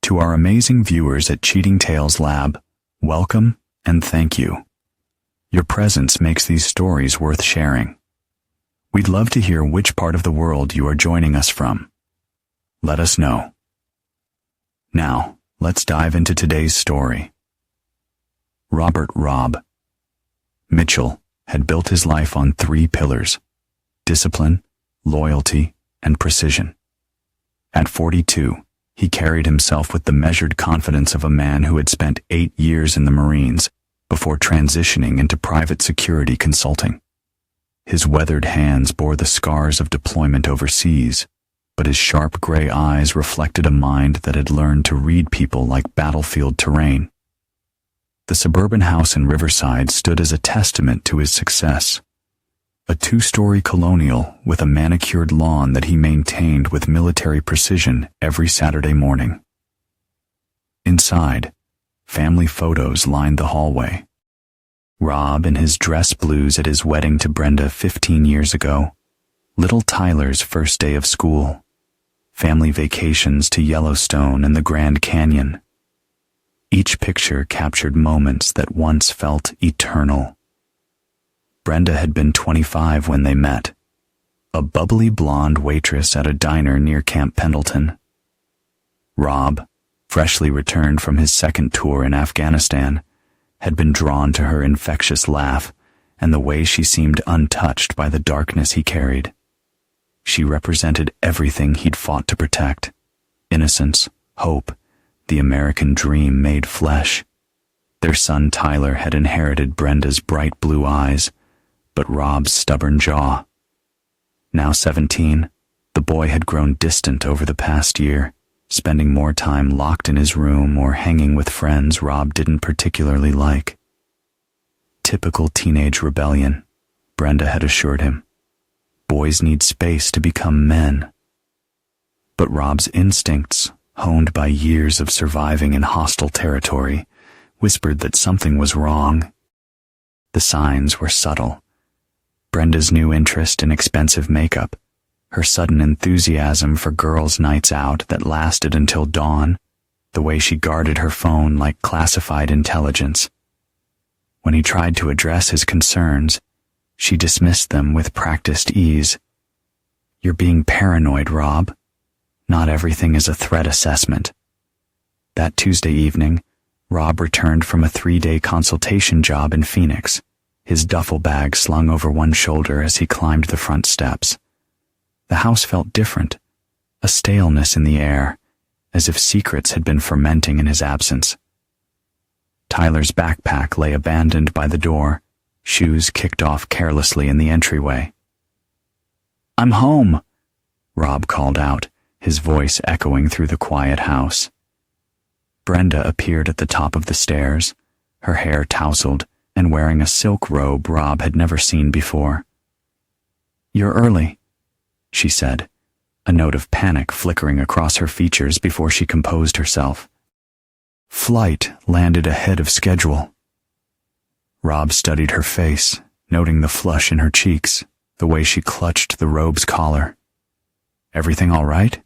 To our amazing viewers at Cheating Tales Lab, welcome and thank you. Your presence makes these stories worth sharing. We'd love to hear which part of the world you are joining us from. Let us know. Now, let's dive into today's story. Robert Robb Mitchell had built his life on 3 pillars: discipline, loyalty, and precision. At 42, he carried himself with the measured confidence of a man who had spent 8 years in the Marines before transitioning into private security consulting. His weathered hands bore the scars of deployment overseas, but his sharp gray eyes reflected a mind that had learned to read people like battlefield terrain. The suburban house in Riverside stood as a testament to his success. A 2-story colonial with a manicured lawn that he maintained with military precision every Saturday morning. Inside, family photos lined the hallway. Rob in his dress blues at his wedding to Brenda 15 years ago, little Tyler's first day of school, family vacations to Yellowstone and the Grand Canyon. Each picture captured moments that once felt eternal. Brenda had been 25 when they met, a bubbly blonde waitress at a diner near Camp Pendleton. Rob, freshly returned from his second tour in Afghanistan, had been drawn to her infectious laugh and the way she seemed untouched by the darkness he carried. She represented everything he'd fought to protect: innocence, hope, the American dream made flesh. Their son Tyler had inherited Brenda's bright blue eyes, but Rob's stubborn jaw. Now 17, the boy had grown distant over the past year, spending more time locked in his room or hanging with friends Rob didn't particularly like. Typical teenage rebellion, Brenda had assured him. Boys need space to become men. But Rob's instincts, honed by years of surviving in hostile territory, whispered that something was wrong. The signs were subtle. Brenda's new interest in expensive makeup, her sudden enthusiasm for girls' nights out that lasted until dawn, the way she guarded her phone like classified intelligence. When he tried to address his concerns, she dismissed them with practiced ease. "You're being paranoid, Rob. Not everything is a threat assessment." That Tuesday evening, Rob returned from a 3-day consultation job in Phoenix, his duffel bag slung over one shoulder as he climbed the front steps. The house felt different, a staleness in the air, as if secrets had been fermenting in his absence. Tyler's backpack lay abandoned by the door, shoes kicked off carelessly in the entryway. "I'm home," Rob called out, his voice echoing through the quiet house. Brenda appeared at the top of the stairs, her hair tousled and wearing a silk robe Rob had never seen before. "You're early," she said, a note of panic flickering across her features before she composed herself. "Flight landed ahead of schedule." Rob studied her face, noting the flush in her cheeks, the way she clutched the robe's collar. "Everything all right?"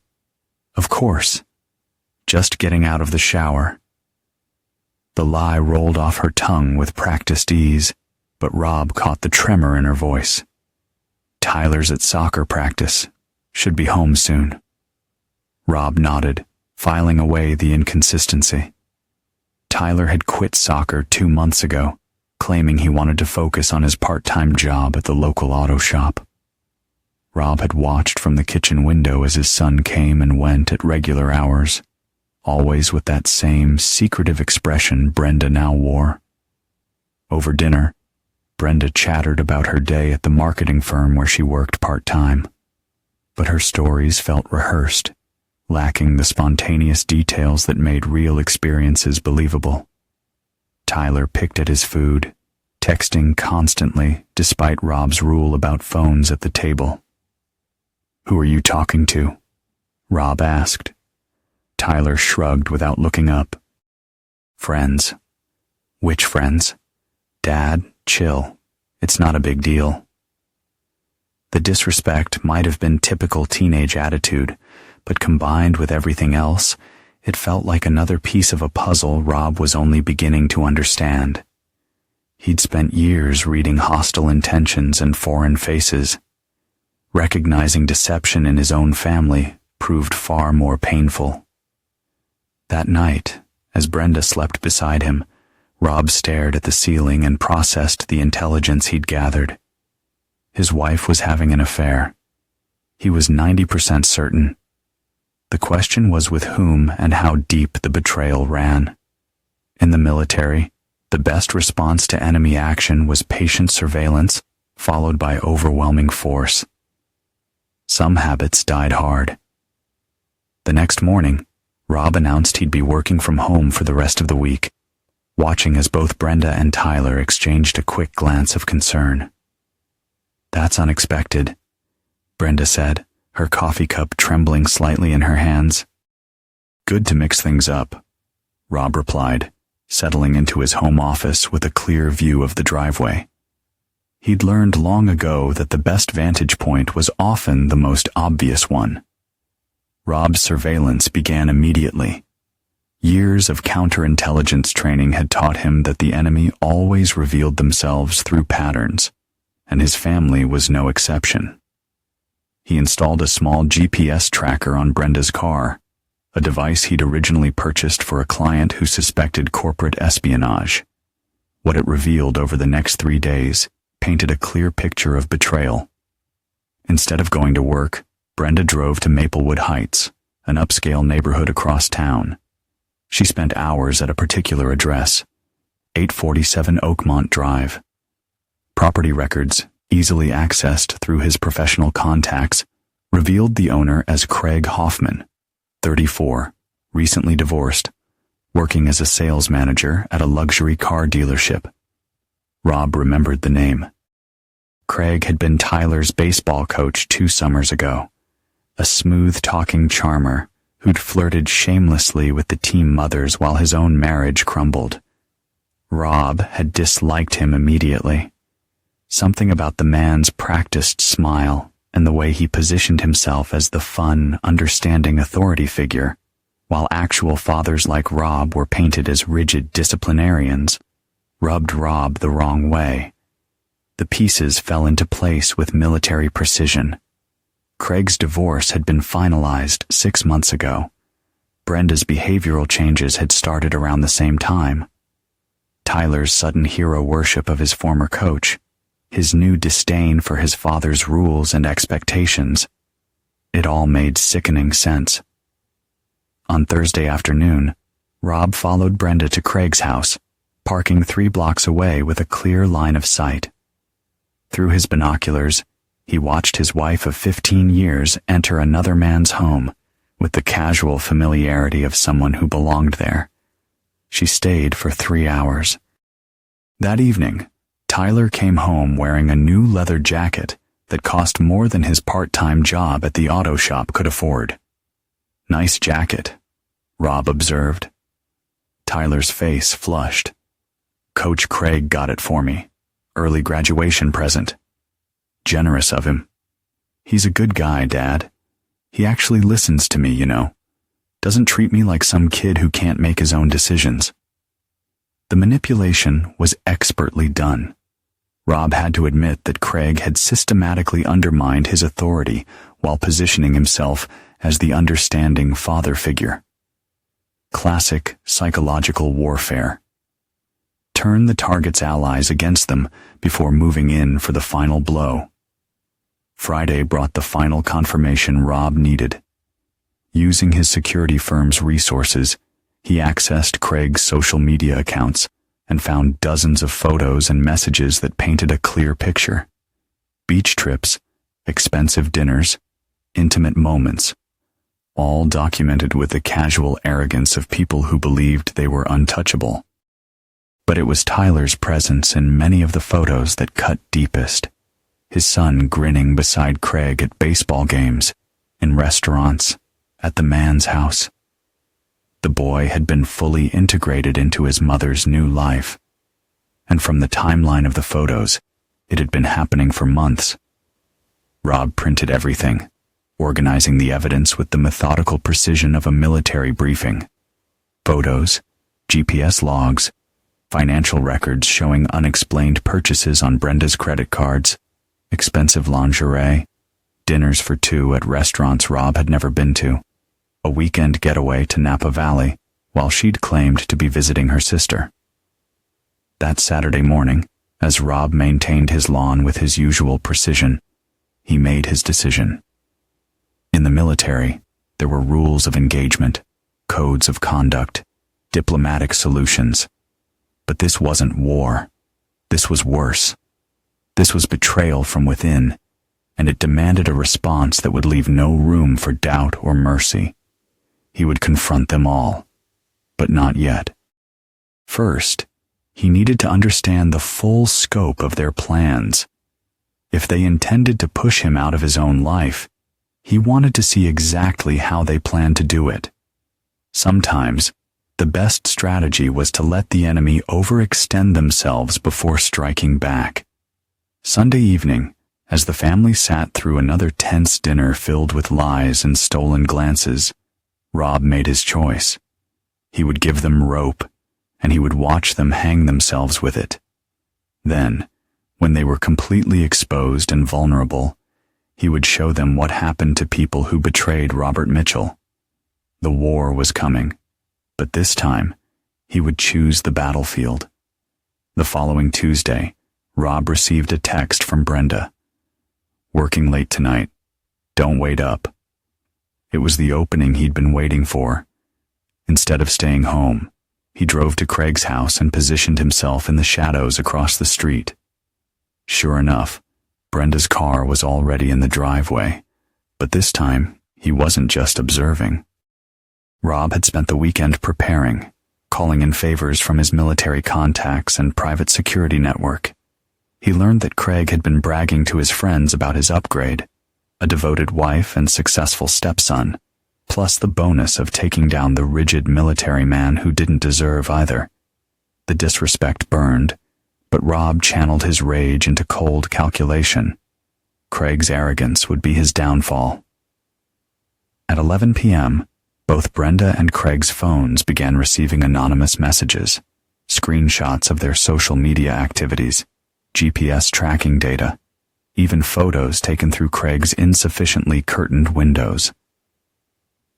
"Of course. Just getting out of the shower." The lie rolled off her tongue with practiced ease, but Rob caught the tremor in her voice. "Tyler's at soccer practice. Should be home soon." Rob nodded, filing away the inconsistency. Tyler had quit soccer 2 months ago, claiming he wanted to focus on his part-time job at the local auto shop. Rob had watched from the kitchen window as his son came and went at regular hours, always with that same secretive expression Brenda now wore. Over dinner, Brenda chattered about her day at the marketing firm where she worked part-time, but her stories felt rehearsed, lacking the spontaneous details that made real experiences believable. Tyler picked at his food, texting constantly despite Rob's rule about phones at the table. "Who are you talking to?" Rob asked. Tyler shrugged without looking up. "Friends." "Which friends?" "Dad, chill. It's not a big deal." The disrespect might have been typical teenage attitude, but combined with everything else, it felt like another piece of a puzzle Rob was only beginning to understand. He'd spent years reading hostile intentions and foreign faces. Recognizing deception in his own family proved far more painful. That night, as Brenda slept beside him, Rob stared at the ceiling and processed the intelligence he'd gathered. His wife was having an affair. He was 90% certain. The question was with whom and how deep the betrayal ran. In the military, the best response to enemy action was patient surveillance, followed by overwhelming force. Some habits died hard. The next morning, Rob announced he'd be working from home for the rest of the week, watching as both Brenda and Tyler exchanged a quick glance of concern. "That's unexpected," Brenda said, her coffee cup trembling slightly in her hands. "Good to mix things up," Rob replied, settling into his home office with a clear view of the driveway. He'd learned long ago that the best vantage point was often the most obvious one. Rob's surveillance began immediately. Years of counterintelligence training had taught him that the enemy always revealed themselves through patterns, and his family was no exception. He installed a small GPS tracker on Brenda's car, a device he'd originally purchased for a client who suspected corporate espionage. What it revealed over the next 3 days painted a clear picture of betrayal. Instead of going to work, Brenda drove to Maplewood Heights, an upscale neighborhood across town. She spent hours at a particular address, 847 Oakmont Drive. Property records, easily accessed through his professional contacts, revealed the owner as Craig Hoffman, 34, recently divorced, working as a sales manager at a luxury car dealership. Rob remembered the name. Craig had been Tyler's baseball coach 2 summers ago, a smooth-talking charmer who'd flirted shamelessly with the team mothers while his own marriage crumbled. Rob had disliked him immediately. Something about the man's practiced smile and the way he positioned himself as the fun, understanding authority figure, while actual fathers like Rob were painted as rigid disciplinarians, rubbed Rob the wrong way. The pieces fell into place with military precision. Craig's divorce had been finalized 6 months ago. Brenda's behavioral changes had started around the same time. Tyler's sudden hero worship of his former coach, his new disdain for his father's rules and expectations. It all made sickening sense. On Thursday afternoon, Rob followed Brenda to Craig's house, parking 3 blocks away with a clear line of sight. Through his binoculars, he watched his wife of 15 years enter another man's home with the casual familiarity of someone who belonged there. She stayed for 3 hours. That evening, Tyler came home wearing a new leather jacket that cost more than his part-time job at the auto shop could afford. "Nice jacket," Rob observed. Tyler's face flushed. "Coach Craig got it for me. Early graduation present. Generous of him. He's a good guy, Dad. He actually listens to me, you know. Doesn't treat me like some kid who can't make his own decisions." The manipulation was expertly done. Rob had to admit that Craig had systematically undermined his authority while positioning himself as the understanding father figure. Classic psychological warfare. Turn the target's allies against them before moving in for the final blow. Friday brought the final confirmation Rob needed. Using his security firm's resources, he accessed Craig's social media accounts and found dozens of photos and messages that painted a clear picture. Beach trips, expensive dinners, intimate moments, all documented with the casual arrogance of people who believed they were untouchable. But it was Tyler's presence in many of the photos that cut deepest. His son grinning beside Craig at baseball games, in restaurants, at the man's house. The boy had been fully integrated into his mother's new life. And from the timeline of the photos, it had been happening for months. Rob printed everything, organizing the evidence with the methodical precision of a military briefing. Photos, GPS logs, financial records showing unexplained purchases on Brenda's credit cards, expensive lingerie, dinners for two at restaurants Rob had never been to, a weekend getaway to Napa Valley while she'd claimed to be visiting her sister. That Saturday morning, as Rob maintained his lawn with his usual precision, he made his decision. In the military, there were rules of engagement, codes of conduct, diplomatic solutions. But this wasn't war. This was worse. This was betrayal from within, and it demanded a response that would leave no room for doubt or mercy. He would confront them all, but not yet. First, he needed to understand the full scope of their plans. If they intended to push him out of his own life, he wanted to see exactly how they planned to do it. Sometimes, the best strategy was to let the enemy overextend themselves before striking back. Sunday evening, as the family sat through another tense dinner filled with lies and stolen glances, Rob made his choice. He would give them rope, and he would watch them hang themselves with it. Then, when they were completely exposed and vulnerable, he would show them what happened to people who betrayed Robert Mitchell. The war was coming, but this time, he would choose the battlefield. The following Tuesday, Rob received a text from Brenda. "Working late tonight. Don't wait up." It was the opening he'd been waiting for. Instead of staying home, he drove to Craig's house and positioned himself in the shadows across the street. Sure enough, Brenda's car was already in the driveway, but this time he wasn't just observing. Rob had spent the weekend preparing, calling in favors from his military contacts and private security network. He learned that Craig had been bragging to his friends about his upgrade, a devoted wife and successful stepson, plus the bonus of taking down the rigid military man who didn't deserve either. The disrespect burned, but Rob channeled his rage into cold calculation. Craig's arrogance would be his downfall. At 11 p.m., both Brenda and Craig's phones began receiving anonymous messages, screenshots of their social media activities, GPS tracking data, even photos taken through Craig's insufficiently curtained windows.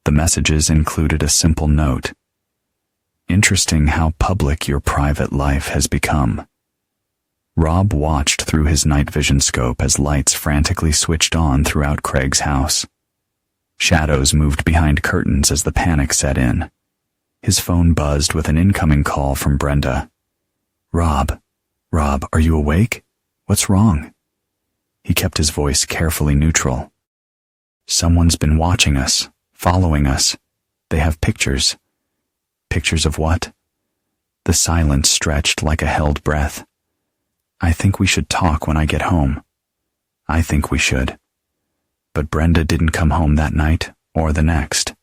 The messages included a simple note. "Interesting how public your private life has become." Rob watched through his night vision scope as lights frantically switched on throughout Craig's house. Shadows moved behind curtains as the panic set in. His phone buzzed with an incoming call from Brenda. Rob, are you awake? What's wrong?" He kept his voice carefully neutral. "Someone's been watching us, following us. They have pictures." "Pictures of what?" The silence stretched like a held breath. "I think we should talk when I get home." "I think we should." But Brenda didn't come home that night or the next.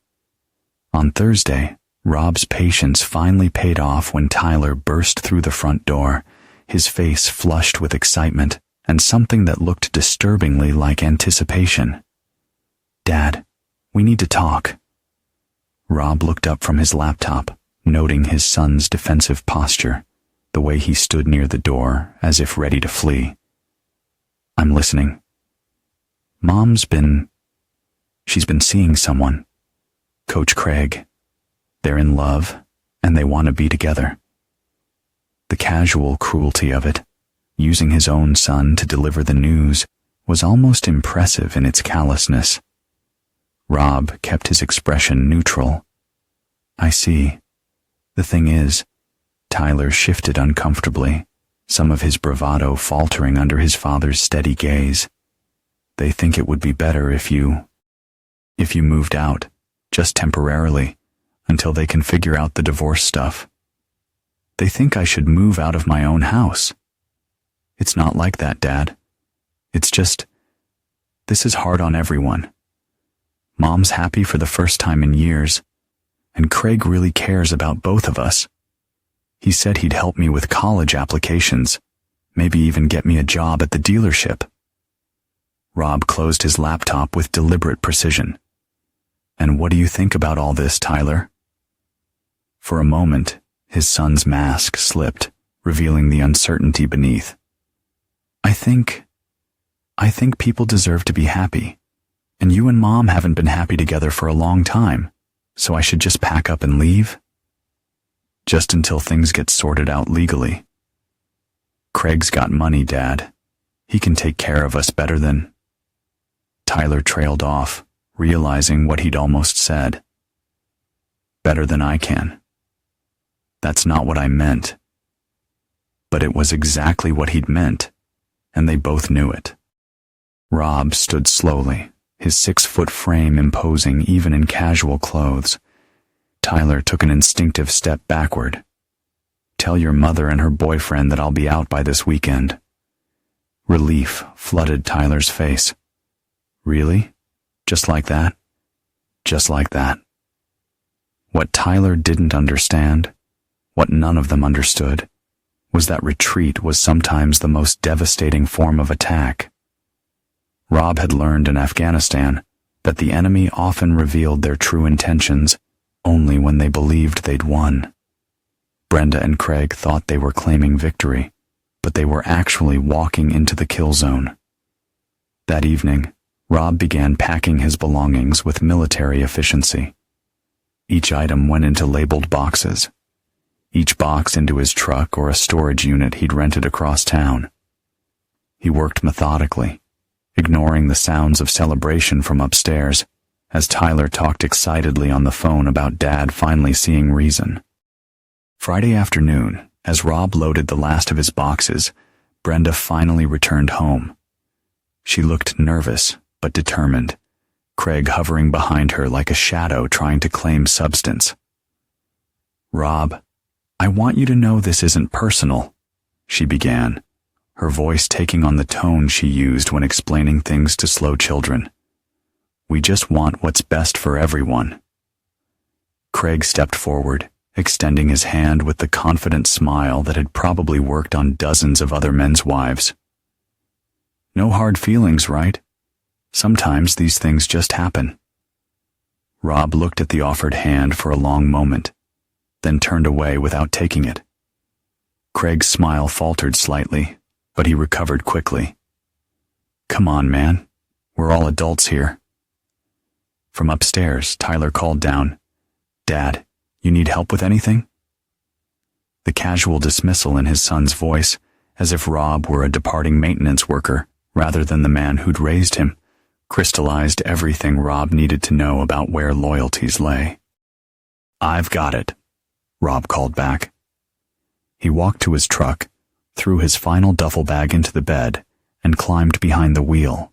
On Thursday, Rob's patience finally paid off when Tyler burst through the front door, his face flushed with excitement and something that looked disturbingly like anticipation. "Dad, we need to talk." Rob looked up from his laptop, noting his son's defensive posture, the way he stood near the door as if ready to flee. "I'm listening." She's been seeing someone. Coach Craig. They're in love, and they want to be together." The casual cruelty of it, using his own son to deliver the news, was almost impressive in its callousness. Rob kept his expression neutral. "I see. The thing is," Tyler shifted uncomfortably, some of his bravado faltering under his father's steady gaze. "They think it would be better if you moved out, just temporarily, until they can figure out the divorce stuff. They think I should move out of my own house." "It's not like that, Dad. It's just, this is hard on everyone. Mom's happy for the first time in years, and Craig really cares about both of us. He said he'd help me with college applications, maybe even get me a job at the dealership." Rob closed his laptop with deliberate precision. "And what do you think about all this, Tyler?" For a moment, his son's mask slipped, revealing the uncertainty beneath. I think people deserve to be happy, and you and Mom haven't been happy together for a long time, so I should just pack up and leave? Just until things get sorted out legally. Craig's got money, Dad. He can take care of us better than... Tyler trailed off, realizing what he'd almost said. Better than I can. That's not what I meant. But it was exactly what he'd meant, and they both knew it. Rob stood slowly, his 6-foot frame imposing even in casual clothes. Tyler took an instinctive step backward. Tell your mother and her boyfriend that I'll be out by this weekend. Relief flooded Tyler's face. Really? Just like that? Just like that. What Tyler didn't understand, what none of them understood, was that retreat was sometimes the most devastating form of attack. Rob had learned in Afghanistan that the enemy often revealed their true intentions only when they believed they'd won. Brenda and Craig thought they were claiming victory, but they were actually walking into the kill zone. That evening, Rob began packing his belongings with military efficiency. Each item went into labeled boxes, each box into his truck or a storage unit he'd rented across town. He worked methodically, ignoring the sounds of celebration from upstairs, as Tyler talked excitedly on the phone about Dad finally seeing reason. Friday afternoon, as Rob loaded the last of his boxes, Brenda finally returned home. She looked nervous, but determined, Craig hovering behind her like a shadow trying to claim substance. Rob, I want you to know this isn't personal, she began, her voice taking on the tone she used when explaining things to slow children. We just want what's best for everyone. Craig stepped forward, extending his hand with the confident smile that had probably worked on dozens of other men's wives. No hard feelings, right? Sometimes these things just happen. Rob looked at the offered hand for a long moment, then turned away without taking it. Craig's smile faltered slightly, but he recovered quickly. Come on, man. We're all adults here. From upstairs, Tyler called down, Dad, you need help with anything? The casual dismissal in his son's voice, as if Rob were a departing maintenance worker rather than the man who'd raised him, crystallized everything Rob needed to know about where loyalties lay. I've got it, Rob called back. He walked to his truck, threw his final duffel bag into the bed, and climbed behind the wheel.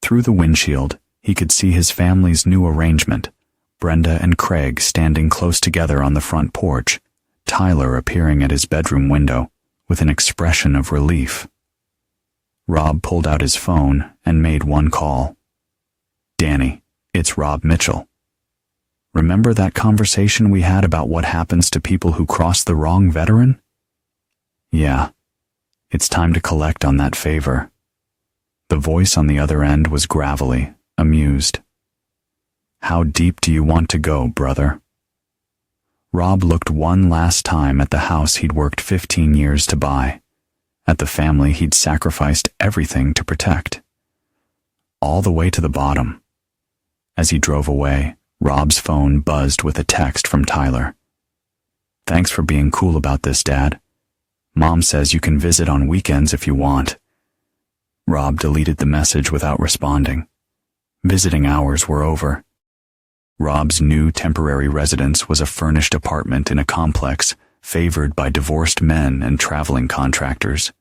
Through the windshield, he could see his family's new arrangement, Brenda and Craig standing close together on the front porch, Tyler appearing at his bedroom window with an expression of relief. Rob pulled out his phone and made one call. Danny, it's Rob Mitchell. Remember that conversation we had about what happens to people who cross the wrong veteran? Yeah, it's time to collect on that favor. The voice on the other end was gravelly, amused. How deep do you want to go, brother? Rob looked one last time at the house he'd worked 15 years to buy, at the family he'd sacrificed everything to protect. All the way to the bottom. As he drove away, Rob's phone buzzed with a text from Tyler. Thanks for being cool about this, Dad. Mom says you can visit on weekends if you want. Rob deleted the message without responding. Visiting hours were over. Rob's new temporary residence was a furnished apartment in a complex favored by divorced men and traveling contractors.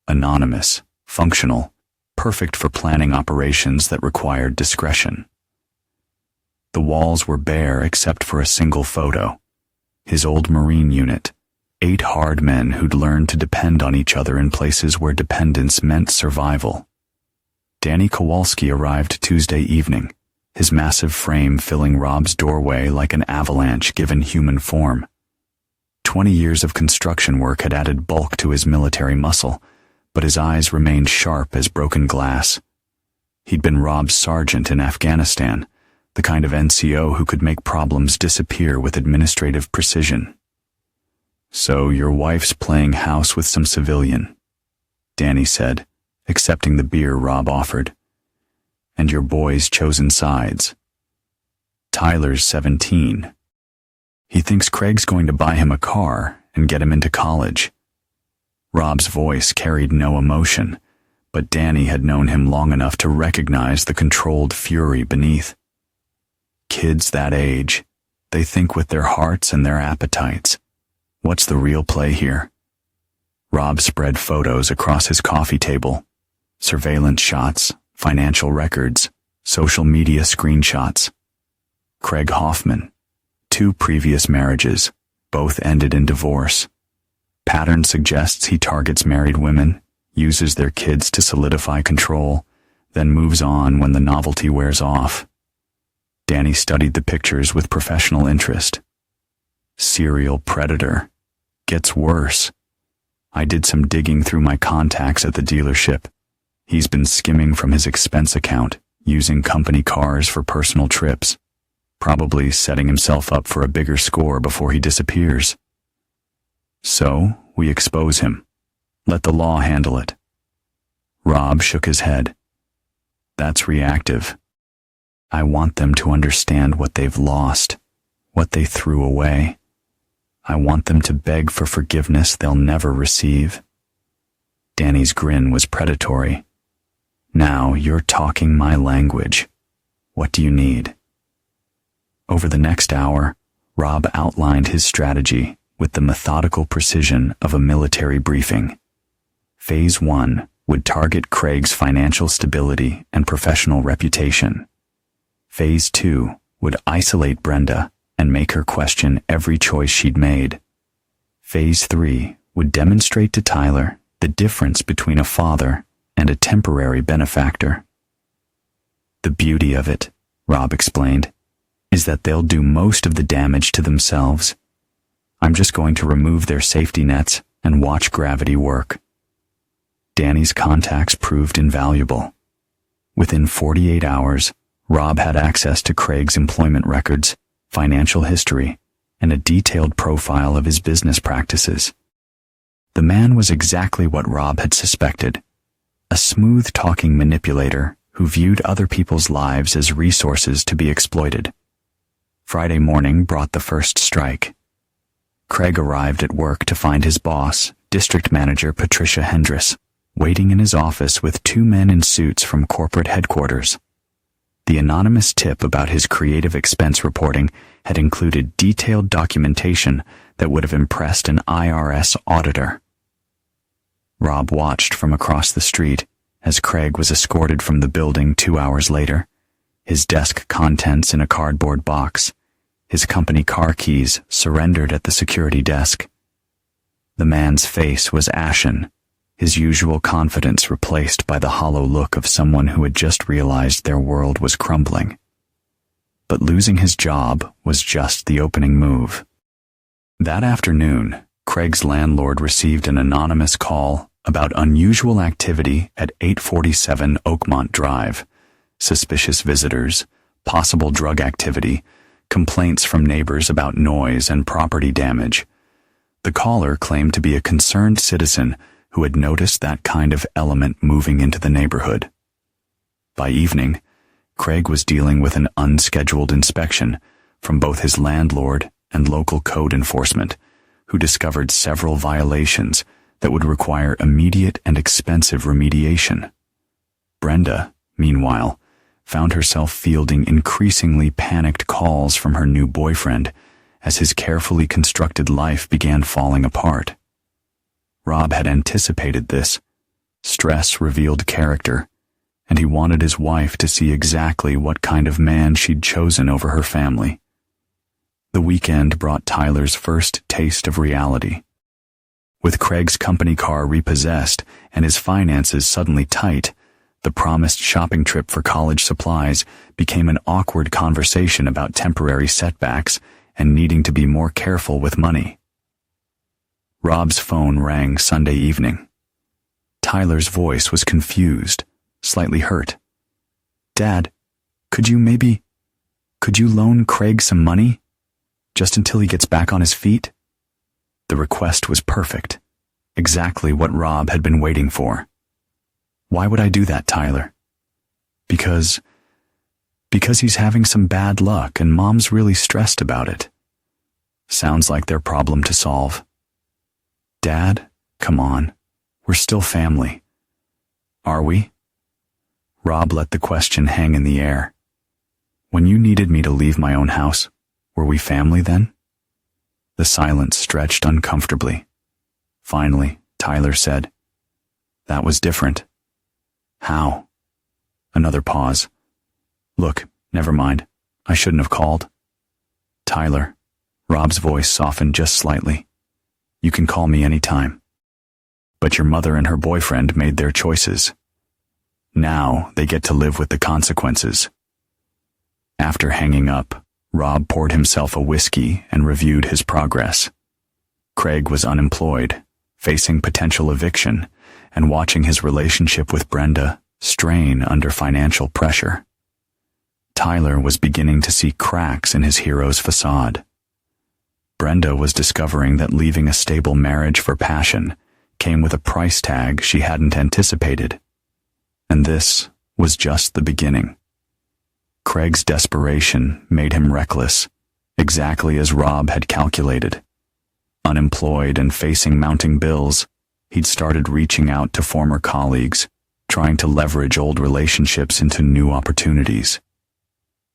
Anonymous, functional, perfect for planning operations that required discretion. The walls were bare except for a single photo. His old Marine unit, 8 hard men who'd learned to depend on each other in places where dependence meant survival. Danny Kowalski arrived Tuesday evening, his massive frame filling Rob's doorway like an avalanche given human form. 20 years of construction work had added bulk to his military muscle, but his eyes remained sharp as broken glass. He'd been Rob's sergeant in Afghanistan, the kind of NCO who could make problems disappear with administrative precision. "So your wife's playing house with some civilian," Danny said, accepting the beer Rob offered. "And your boy's chosen sides. Tyler's 17. He thinks Craig's going to buy him a car and get him into college." Rob's voice carried no emotion, but Danny had known him long enough to recognize the controlled fury beneath. Kids that age, they think with their hearts and their appetites. What's the real play here? Rob spread photos across his coffee table. Surveillance shots, financial records, social media screenshots. Craig Hoffman, 2 previous marriages, both ended in divorce. Pattern suggests he targets married women, uses their kids to solidify control, then moves on when the novelty wears off. Danny studied the pictures with professional interest. Serial predator. Gets worse. I did some digging through my contacts at the dealership. He's been skimming from his expense account, using company cars for personal trips, probably setting himself up for a bigger score before he disappears. So, we expose him. Let the law handle it. Rob shook his head. That's reactive. I want them to understand what they've lost, what they threw away. I want them to beg for forgiveness they'll never receive. Danny's grin was predatory. Now you're talking my language. What do you need? Over the next hour, Rob outlined his strategy with the methodical precision of a military briefing. Phase 1 would target Craig's financial stability and professional reputation. Phase 2 would isolate Brenda and make her question every choice she'd made. Phase 3 would demonstrate to Tyler the difference between a father and a temporary benefactor. The beauty of it, Rob explained, is that they'll do most of the damage to themselves. I'm just going to remove their safety nets and watch gravity work. Danny's contacts proved invaluable. Within 48 hours, Rob had access to Craig's employment records, financial history, and a detailed profile of his business practices. The man was exactly what Rob had suspected, a smooth-talking manipulator who viewed other people's lives as resources to be exploited. Friday morning brought the first strike. Craig arrived at work to find his boss, District Manager Patricia Hendress, waiting in his office with 2 men in suits from corporate headquarters. The anonymous tip about his creative expense reporting had included detailed documentation that would have impressed an IRS auditor. Rob watched from across the street as Craig was escorted from the building 2 hours later, his desk contents in a cardboard box, his company car keys surrendered at the security desk. The man's face was ashen, his usual confidence replaced by the hollow look of someone who had just realized their world was crumbling. But losing his job was just the opening move. That afternoon, Craig's landlord received an anonymous call about unusual activity at 847 Oakmont Drive, suspicious visitors, possible drug activity, complaints from neighbors about noise and property damage. The caller claimed to be a concerned citizen who had noticed that kind of element moving into the neighborhood. By evening, Craig was dealing with an unscheduled inspection from both his landlord and local code enforcement, who discovered several violations that would require immediate and expensive remediation. Brenda, meanwhile, found herself fielding increasingly panicked calls from her new boyfriend as his carefully constructed life began falling apart. Rob had anticipated this. Stress revealed character, and he wanted his wife to see exactly what kind of man she'd chosen over her family. The weekend brought Tyler's first taste of reality. With Craig's company car repossessed and his finances suddenly tight, the promised shopping trip for college supplies became an awkward conversation about temporary setbacks and needing to be more careful with money. Rob's phone rang Sunday evening. Tyler's voice was confused, slightly hurt. "Dad, could you maybe—" Could you loan Craig some money? Just until he gets back on his feet? The request was perfect. Exactly what Rob had been waiting for. Why would I do that, Tyler? Because he's having some bad luck and Mom's really stressed about it. Sounds like their problem to solve. Dad, come on. We're still family. Are we? Rob let the question hang in the air. When you needed me to leave my own house, were we family then? The silence stretched uncomfortably. Finally, Tyler said, "That was different." "How?" Another pause. "Look, never mind. I shouldn't have called." "Tyler," Rob's voice softened just slightly. "You can call me any time. But your mother and her boyfriend made their choices. Now they get to live with the consequences." After hanging up, Rob poured himself a whiskey and reviewed his progress. Craig was unemployed, facing potential eviction, and watching his relationship with Brenda strain under financial pressure. Tyler was beginning to see cracks in his hero's facade. Brenda was discovering that leaving a stable marriage for passion came with a price tag she hadn't anticipated. And this was just the beginning. Craig's desperation made him reckless, exactly as Rob had calculated. Unemployed and facing mounting bills, he'd started reaching out to former colleagues, trying to leverage old relationships into new opportunities.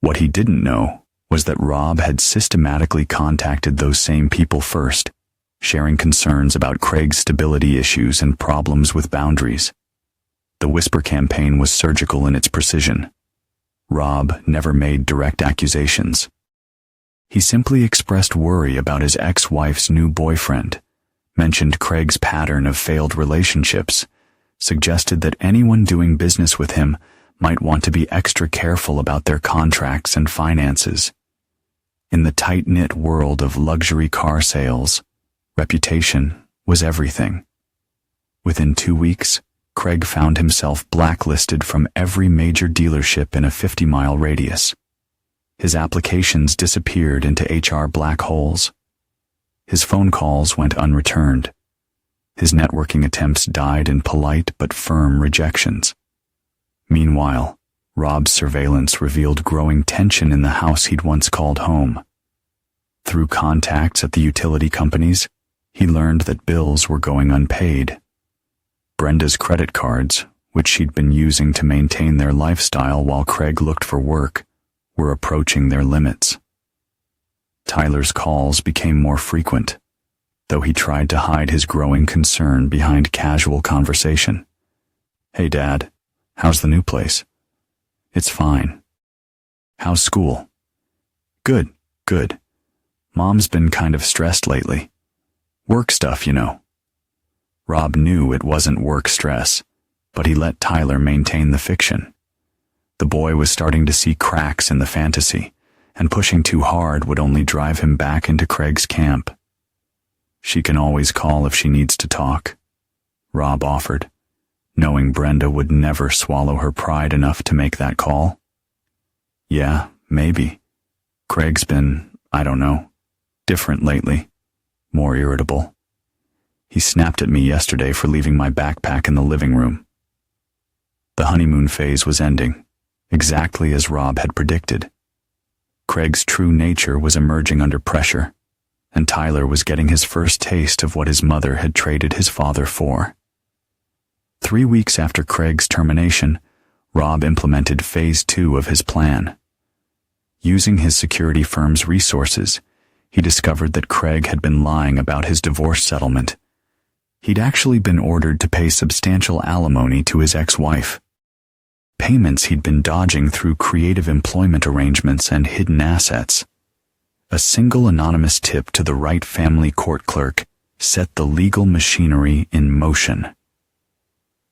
What he didn't know was that Rob had systematically contacted those same people first, sharing concerns about Craig's stability issues and problems with boundaries. The whisper campaign was surgical in its precision. Rob never made direct accusations. He simply expressed worry about his ex-wife's new boyfriend, mentioned Craig's pattern of failed relationships, suggested that anyone doing business with him might want to be extra careful about their contracts and finances. In the tight-knit world of luxury car sales, reputation was everything. Within 2 weeks, Craig found himself blacklisted from every major dealership in a 50-mile radius. His applications disappeared into HR black holes. His phone calls went unreturned. His networking attempts died in polite but firm rejections. Meanwhile, Rob's surveillance revealed growing tension in the house he'd once called home. Through contacts at the utility companies, he learned that bills were going unpaid. Brenda's credit cards, which she'd been using to maintain their lifestyle while Craig looked for work, were approaching their limits. Tyler's calls became more frequent, though he tried to hide his growing concern behind casual conversation. "Hey, Dad, how's the new place?" "It's fine." "How's school?" "Good, good. Mom's been kind of stressed lately. Work stuff, you know." Rob knew it wasn't work stress, but he let Tyler maintain the fiction. The boy was starting to see cracks in the fantasy, and pushing too hard would only drive him back into Craig's camp. "She can always call if she needs to talk," Rob offered, knowing Brenda would never swallow her pride enough to make that call. "Yeah, maybe. Craig's been, I don't know, different lately, more irritable. He snapped at me yesterday for leaving my backpack in the living room." The honeymoon phase was ending, exactly as Rob had predicted. Craig's true nature was emerging under pressure, and Tyler was getting his first taste of what his mother had traded his father for. 3 weeks after Craig's termination, Rob implemented phase 2 of his plan. Using his security firm's resources, he discovered that Craig had been lying about his divorce settlement. He'd actually been ordered to pay substantial alimony to his ex-wife. Payments he'd been dodging through creative employment arrangements and hidden assets. A single anonymous tip to the right family court clerk set the legal machinery in motion.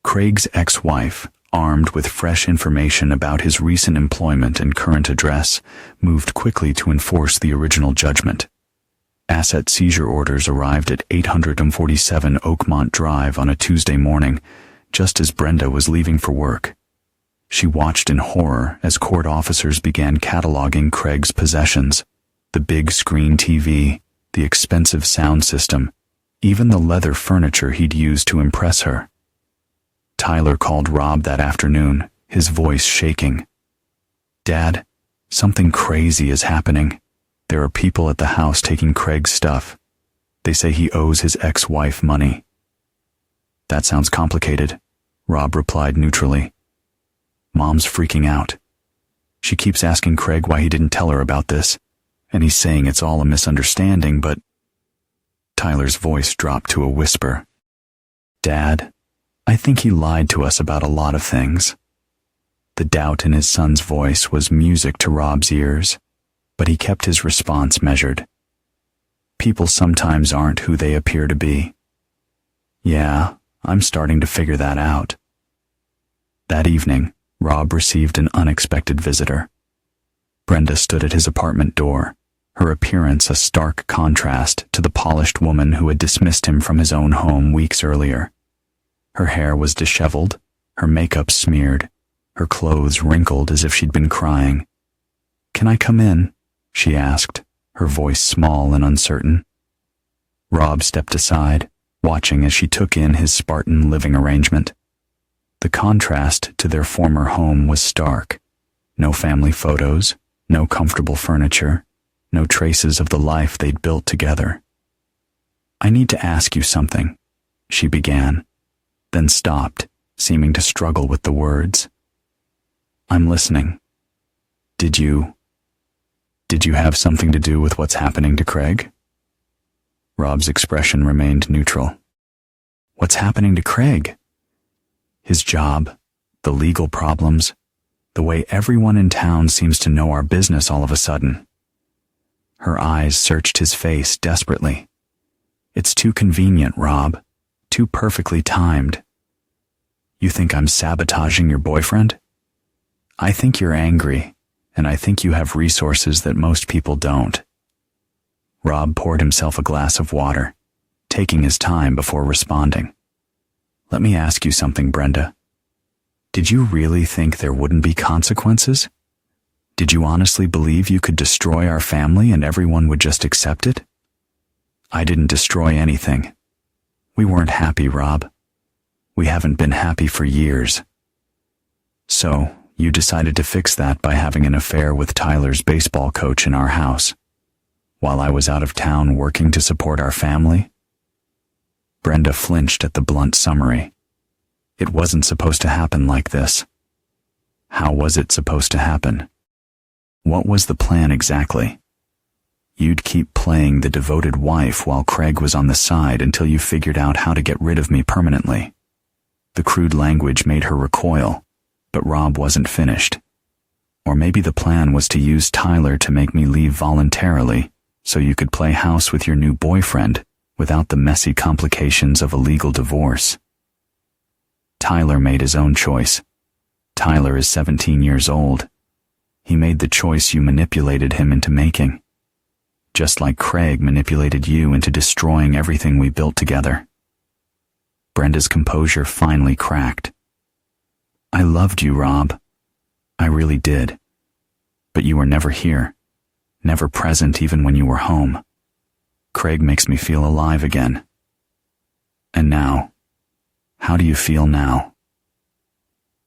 Craig's ex-wife, armed with fresh information about his recent employment and current address, moved quickly to enforce the original judgment. Asset seizure orders arrived at 847 Oakmont Drive on a Tuesday morning, just as Brenda was leaving for work. She watched in horror as court officers began cataloging Craig's possessions: the big screen TV, the expensive sound system, even the leather furniture he'd used to impress her. Tyler called Rob that afternoon, his voice shaking. "Dad, something crazy is happening. There are people at the house taking Craig's stuff. They say he owes his ex-wife money." "That sounds complicated," Rob replied neutrally. "Mom's freaking out. She keeps asking Craig why he didn't tell her about this, and he's saying it's all a misunderstanding, but—" Tyler's voice dropped to a whisper. "Dad, I think he lied to us about a lot of things." The doubt in his son's voice was music to Rob's ears, but he kept his response measured. "People sometimes aren't who they appear to be." "Yeah, I'm starting to figure that out." That evening, Rob received an unexpected visitor. Brenda stood at his apartment door, her appearance a stark contrast to the polished woman who had dismissed him from his own home weeks earlier. Her hair was disheveled, her makeup smeared, her clothes wrinkled as if she'd been crying. "Can I come in?" she asked, her voice small and uncertain. Rob stepped aside, watching as she took in his Spartan living arrangement. The contrast to their former home was stark. No family photos, no comfortable furniture, no traces of the life they'd built together. "I need to ask you something," she began, then stopped, seeming to struggle with the words. "I'm listening. Did you have something to do with what's happening to Craig?" Rob's expression remained neutral. "What's happening to Craig?" "His job, the legal problems, the way everyone in town seems to know our business all of a sudden." Her eyes searched his face desperately. "It's too convenient, Rob. Too perfectly timed. You think I'm sabotaging your boyfriend? I think you're angry, and I think you have resources that most people don't." Rob poured himself a glass of water, taking his time before responding. "Let me ask you something, Brenda. Did you really think there wouldn't be consequences? Did you honestly believe you could destroy our family and everyone would just accept it?" "I didn't destroy anything. We weren't happy, Rob. We haven't been happy for years. So, you decided to fix that by having an affair with Tyler's baseball coach in our house, while I was out of town working to support our family?" Brenda flinched at the blunt summary. It wasn't supposed to happen like this. How was it supposed to happen? What was the plan exactly? You'd keep playing the devoted wife while Craig was on the side until you figured out how to get rid of me permanently. The crude language made her recoil, but Rob wasn't finished. Or maybe the plan was to use Tyler to make me leave voluntarily so you could play house with your new boyfriend without the messy complications of a legal divorce. Tyler made his own choice. Tyler is 17 years old. He made the choice you manipulated him into making. Just like Craig manipulated you into destroying everything we built together. Brenda's composure finally cracked. "I loved you, Rob. I really did. But you were never here, never present even when you were home. Craig makes me feel alive again. And now, how do you feel now?"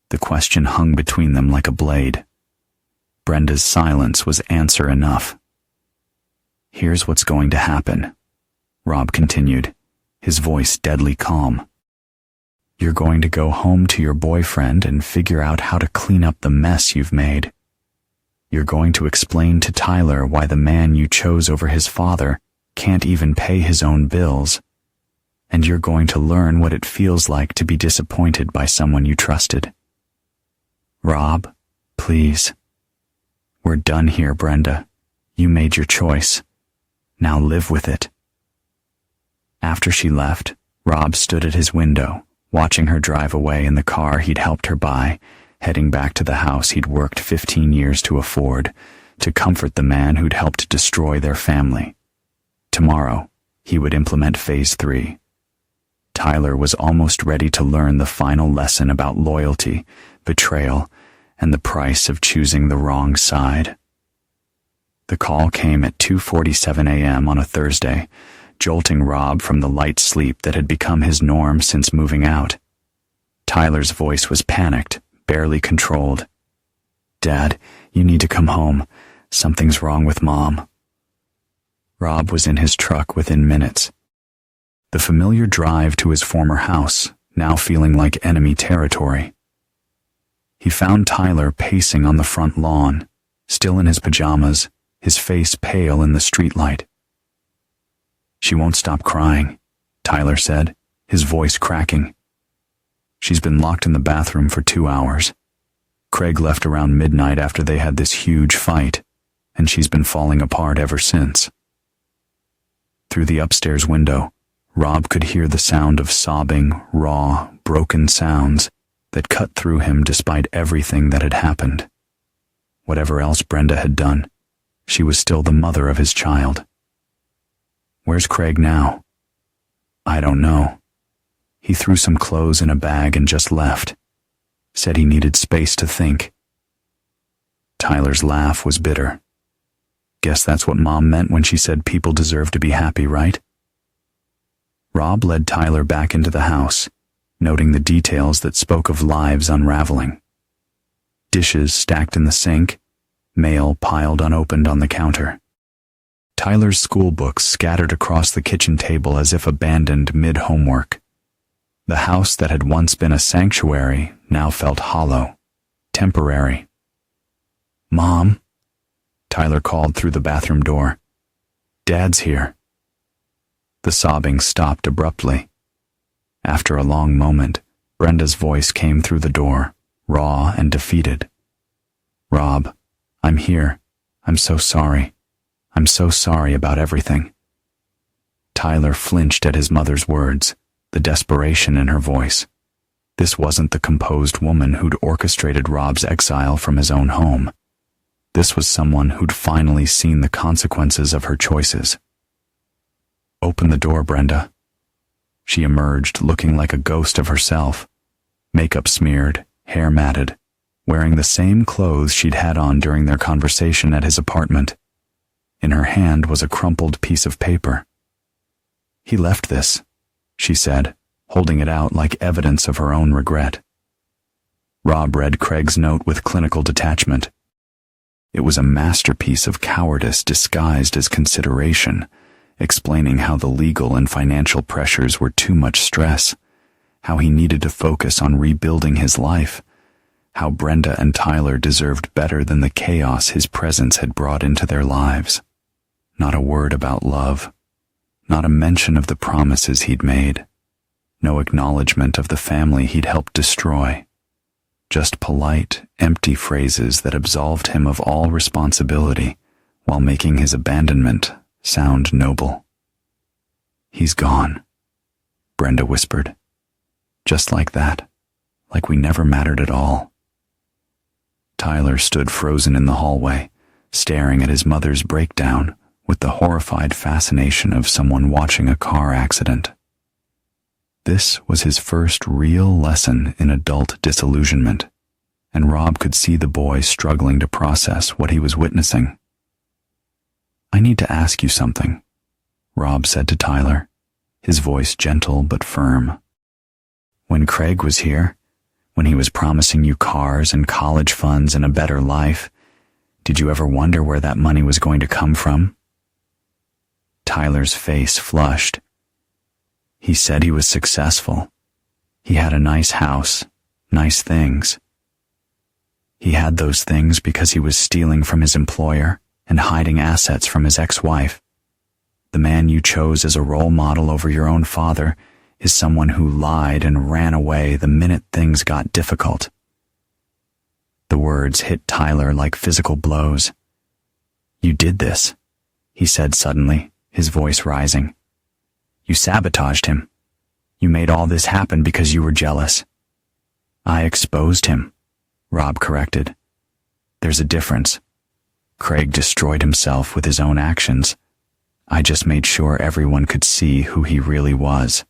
The question hung between them like a blade. Brenda's silence was answer enough. "Here's what's going to happen," Rob continued, his voice deadly calm. "You're going to go home to your boyfriend and figure out how to clean up the mess you've made. You're going to explain to Tyler why the man you chose over his father can't even pay his own bills. And you're going to learn what it feels like to be disappointed by someone you trusted. Rob, please. We're done here, Brenda. You made your choice. Now live with it." After she left, Rob stood at his window, watching her drive away in the car he'd helped her buy, heading back to the house he'd worked 15 years to afford, to comfort the man who'd helped destroy their family. Tomorrow, he would implement Phase 3. Tyler was almost ready to learn the final lesson about loyalty, betrayal, and the price of choosing the wrong side. The call came at 2:47 a.m. on a Thursday, jolting Rob from the light sleep that had become his norm since moving out. Tyler's voice was panicked, barely controlled. "Dad, you need to come home. Something's wrong with Mom." Rob was in his truck within minutes. The familiar drive to his former house, now feeling like enemy territory. He found Tyler pacing on the front lawn, still in his pajamas, his face pale in the streetlight. "She won't stop crying," Tyler said, his voice cracking. "She's been locked in the bathroom for 2 hours. Craig left around midnight after they had this huge fight, and she's been falling apart ever since." Through the upstairs window, Rob could hear the sound of sobbing, raw, broken sounds that cut through him despite everything that had happened. Whatever else Brenda had done, she was still the mother of his child. "Where's Craig now?" "I don't know. He threw some clothes in a bag and just left. Said he needed space to think." Tyler's laugh was bitter. "Guess that's what Mom meant when she said people deserve to be happy, right?" Rob led Tyler back into the house, noting the details that spoke of lives unraveling. Dishes stacked in the sink, mail piled unopened on the counter. Tyler's school books scattered across the kitchen table as if abandoned mid-homework. The house that had once been a sanctuary now felt hollow, temporary. "Mom," Tyler called through the bathroom door. "Dad's here." The sobbing stopped abruptly. After a long moment, Brenda's voice came through the door, raw and defeated. "Rob, I'm here. I'm so sorry. I'm so sorry about everything." Tyler flinched at his mother's words, the desperation in her voice. This wasn't the composed woman who'd orchestrated Rob's exile from his own home. This was someone who'd finally seen the consequences of her choices. "Open the door, Brenda." She emerged looking like a ghost of herself, makeup smeared, hair matted, wearing the same clothes she'd had on during their conversation at his apartment. In her hand was a crumpled piece of paper. "He left this," she said, holding it out like evidence of her own regret. Rob read Craig's note with clinical detachment. It was a masterpiece of cowardice disguised as consideration, explaining how the legal and financial pressures were too much stress, how he needed to focus on rebuilding his life, how Brenda and Tyler deserved better than the chaos his presence had brought into their lives. Not a word about love, not a mention of the promises he'd made, no acknowledgement of the family he'd helped destroy. Just polite, empty phrases that absolved him of all responsibility while making his abandonment sound noble. "He's gone," Brenda whispered. "Just like that, like we never mattered at all." Tyler stood frozen in the hallway, staring at his mother's breakdown with the horrified fascination of someone watching a car accident. This was his first real lesson in adult disillusionment, and Rob could see the boy struggling to process what he was witnessing. "I need to ask you something," Rob said to Tyler, his voice gentle but firm. "When Craig was here, when he was promising you cars and college funds and a better life, did you ever wonder where that money was going to come from?" Tyler's face flushed. He said he was successful. He had a nice house, nice things. He had those things because he was stealing from his employer and hiding assets from his ex-wife. The man you chose as a role model over your own father is someone who lied and ran away the minute things got difficult. The words hit Tyler like physical blows. "You did this," he said suddenly, his voice rising. "You sabotaged him. You made all this happen because you were jealous." "I exposed him," Rob corrected. "There's a difference. Craig destroyed himself with his own actions. I just made sure everyone could see who he really was.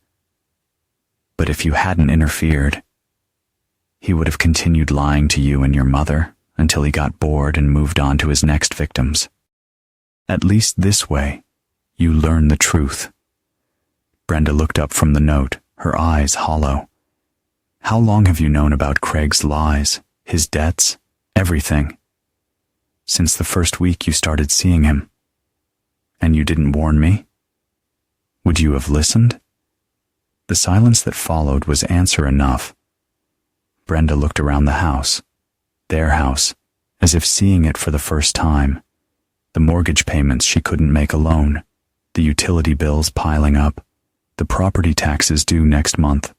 But if you hadn't interfered..." he would have continued lying to you and your mother until he got bored and moved on to his next victims. At least this way, you learn the truth. Brenda looked up from the note, her eyes hollow. How long have you known about Craig's lies, his debts, everything? Since the first week you started seeing him. And you didn't warn me? Would you have listened? The silence that followed was answer enough. Brenda looked around the house, their house, as if seeing it for the first time. The mortgage payments she couldn't make alone, the utility bills piling up, the property taxes due next month.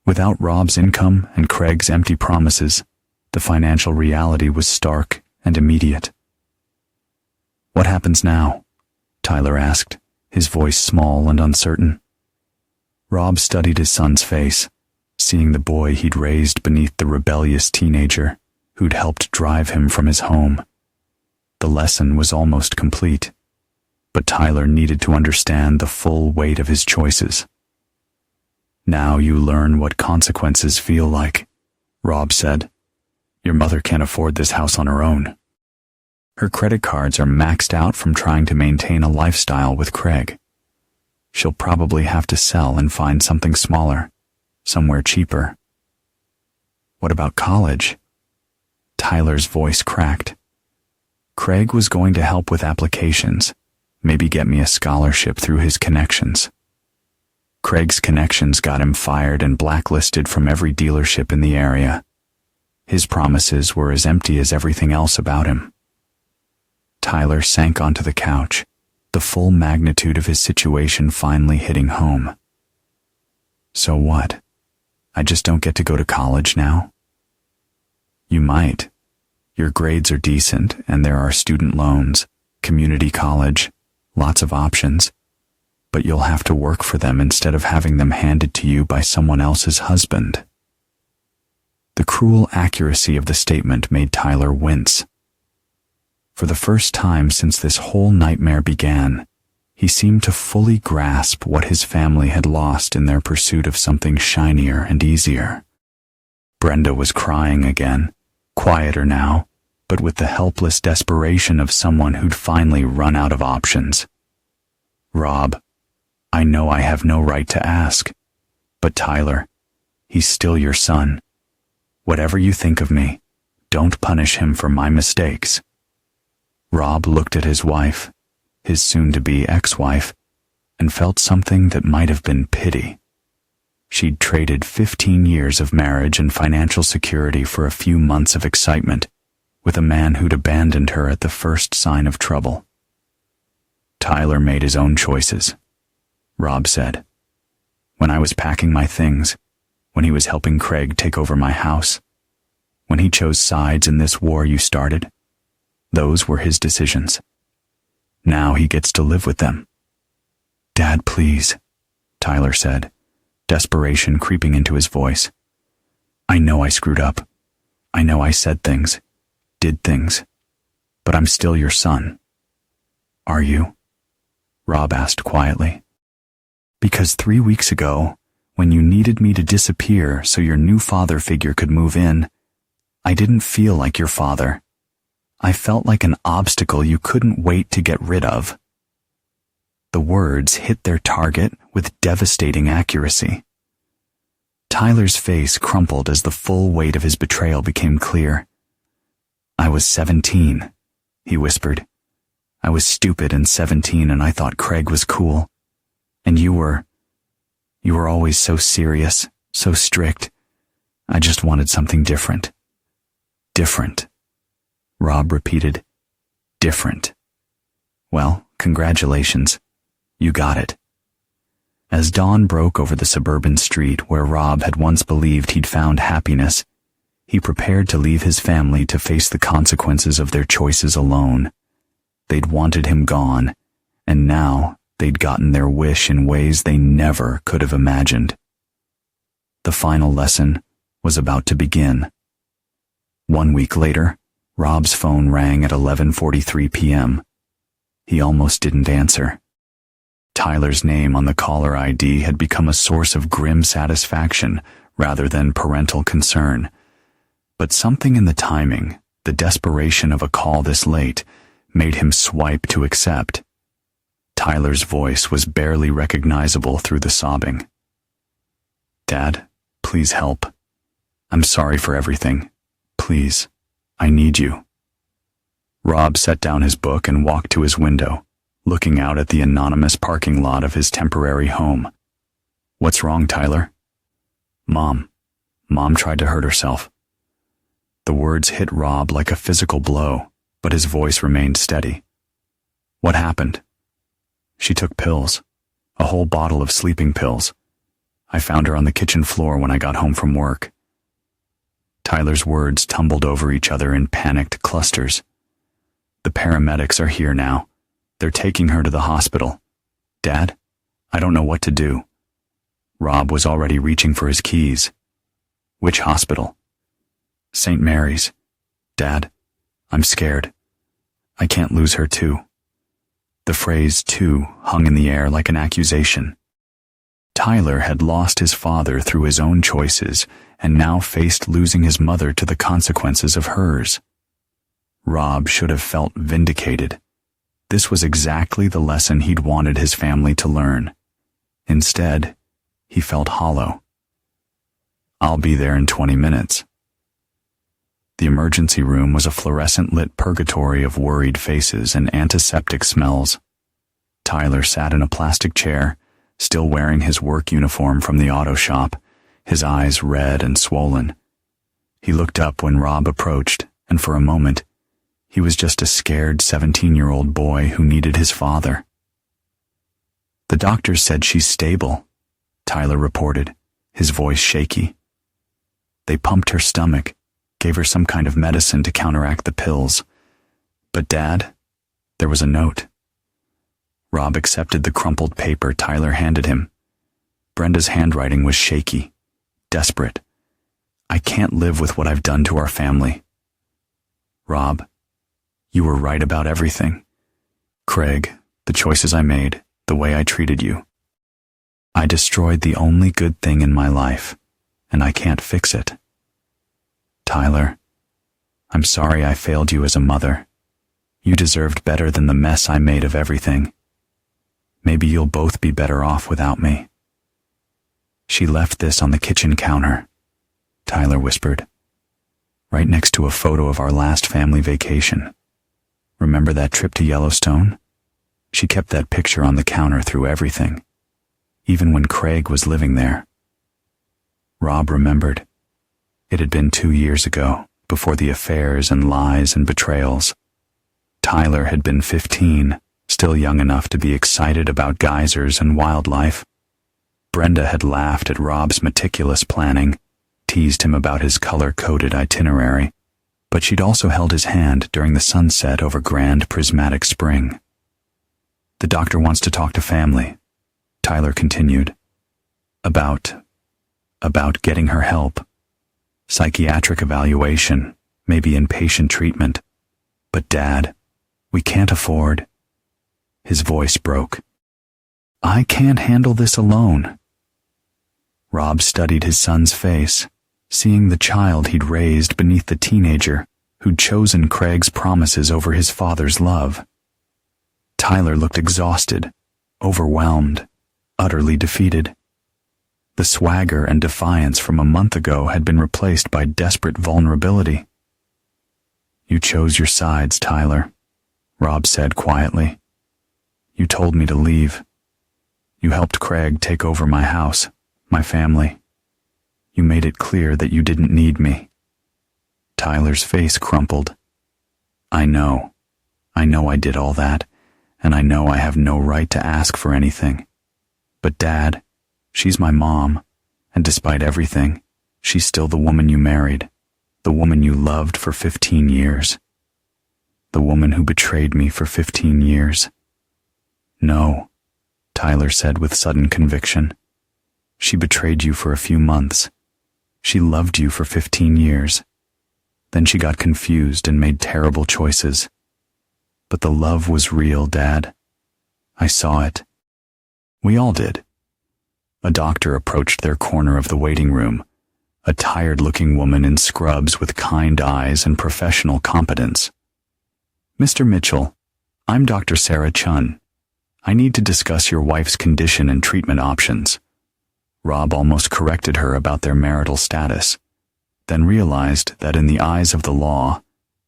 Without Rob's income and Craig's empty promises, the financial reality was stark and immediate. What happens now? Tyler asked, his voice small and uncertain. Rob studied his son's face, seeing the boy he'd raised beneath the rebellious teenager who'd helped drive him from his home. The lesson was almost complete, but Tyler needed to understand the full weight of his choices. Now you learn what consequences feel like, Rob said. Your mother can't afford this house on her own. Her credit cards are maxed out from trying to maintain a lifestyle with Craig. She'll probably have to sell and find something smaller, somewhere cheaper. What about college? Tyler's voice cracked. Craig was going to help with applications, maybe get me a scholarship through his connections. Craig's connections got him fired and blacklisted from every dealership in the area. His promises were as empty as everything else about him. Tyler sank onto the couch, the full magnitude of his situation finally hitting home. So what? I just don't get to go to college now? You might. Your grades are decent and there are student loans, community college, lots of options. But you'll have to work for them instead of having them handed to you by someone else's husband. The cruel accuracy of the statement made Tyler wince. For the first time since this whole nightmare began, he seemed to fully grasp what his family had lost in their pursuit of something shinier and easier. Brenda was crying again, quieter now, but with the helpless desperation of someone who'd finally run out of options. Rob, I know I have no right to ask, but Tyler, he's still your son. Whatever you think of me, don't punish him for my mistakes. Rob looked at his wife, his soon-to-be ex-wife, and felt something that might have been pity. She'd traded 15 years of marriage and financial security for a few months of excitement with a man who'd abandoned her at the first sign of trouble. Tyler made his own choices, Rob said. When I was packing my things, when he was helping Craig take over my house, when he chose sides in this war you started, those were his decisions. Now he gets to live with them. Dad, please, Tyler said, desperation creeping into his voice. I know I screwed up. I know I said things, did things, but I'm still your son. Are you? Rob asked quietly. Because 3 weeks ago, when you needed me to disappear so your new father figure could move in, I didn't feel like your father. I felt like an obstacle you couldn't wait to get rid of. The words hit their target with devastating accuracy. Tyler's face crumpled as the full weight of his betrayal became clear. I was 17, he whispered. I was stupid and 17 and I thought Craig was cool. And you were always so serious, so strict. I just wanted something different. Different. Rob repeated. Different. Well, congratulations. You got it. As dawn broke over the suburban street where Rob had once believed he'd found happiness, he prepared to leave his family to face the consequences of their choices alone. They'd wanted him gone, and now they'd gotten their wish in ways they never could have imagined. The final lesson was about to begin. 1 week later, Rob's phone rang at 11:43 p.m. He almost didn't answer. Tyler's name on the caller ID had become a source of grim satisfaction rather than parental concern. But something in the timing, the desperation of a call this late, made him swipe to accept. Tyler's voice was barely recognizable through the sobbing. "Dad, please help. I'm sorry for everything. Please, I need you." Rob set down his book and walked to his window, looking out at the anonymous parking lot of his temporary home. "What's wrong, Tyler?" Mom tried to hurt herself." The words hit Rob like a physical blow, but his voice remained steady. "What happened?" "She took pills. A whole bottle of sleeping pills. I found her on the kitchen floor when I got home from work." Tyler's words tumbled over each other in panicked clusters. "The paramedics are here now. They're taking her to the hospital. Dad, I don't know what to do." Rob was already reaching for his keys. "Which hospital?" "St. Mary's. Dad, I'm scared. I can't lose her too." The phrase "too" hung in the air like an accusation. Tyler had lost his father through his own choices and now faced losing his mother to the consequences of hers. Rob should have felt vindicated. This was exactly the lesson he'd wanted his family to learn. Instead, he felt hollow. "I'll be there in 20 minutes. The emergency room was a fluorescent-lit purgatory of worried faces and antiseptic smells. Tyler sat in a plastic chair, still wearing his work uniform from the auto shop, his eyes red and swollen. He looked up when Rob approached, and for a moment, he was just a scared 17-year-old boy who needed his father. "The doctor said she's stable," Tyler reported, his voice shaky. "They pumped her stomach, gave her some kind of medicine to counteract the pills. But Dad," there was a note. Rob accepted the crumpled paper Tyler handed him. Brenda's handwriting was shaky, desperate. "I can't live with what I've done to our family. Rob, you were right about everything. Craig, the choices I made, the way I treated you. I destroyed the only good thing in my life, and I can't fix it. Tyler, I'm sorry I failed you as a mother. You deserved better than the mess I made of everything. Maybe you'll both be better off without me." "She left this on the kitchen counter," Tyler whispered, "right next to a photo of our last family vacation. Remember that trip to Yellowstone? She kept that picture on the counter through everything, even when Craig was living there." Rob remembered. It had been 2 years ago, before the affairs and lies and betrayals. Tyler had been 15, still young enough to be excited about geysers and wildlife. Brenda had laughed at Rob's meticulous planning, teased him about his color-coded itinerary, but she'd also held his hand during the sunset over Grand Prismatic Spring. "The doctor wants to talk to family," Tyler continued. About getting her help. Psychiatric evaluation, maybe inpatient treatment. But Dad, we can't afford..." His voice broke. "I can't handle this alone." Rob studied his son's face, seeing the child he'd raised beneath the teenager who'd chosen Craig's promises over his father's love. Tyler looked exhausted, overwhelmed, utterly defeated. The swagger and defiance from a month ago had been replaced by desperate vulnerability. "You chose your sides, Tyler," Rob said quietly. "You told me to leave. You helped Craig take over my house, my family. You made it clear that you didn't need me." Tyler's face crumpled. I know I did all that, and I know I have no right to ask for anything. But Dad, she's my mom, and despite everything, she's still the woman you married, the woman you loved for 15 years. The woman who betrayed me for 15 years. "No," Tyler said with sudden conviction. "She betrayed you for a few months. She loved you for 15 years. Then she got confused and made terrible choices. But the love was real, Dad. I saw it. We all did. A doctor approached their corner of the waiting room, a tired-looking woman in scrubs with kind eyes and professional competence. "Mr. Mitchell, I'm Dr. Sarah Chun. I need to discuss your wife's condition and treatment options." Rob almost corrected her about their marital status, then realized that in the eyes of the law,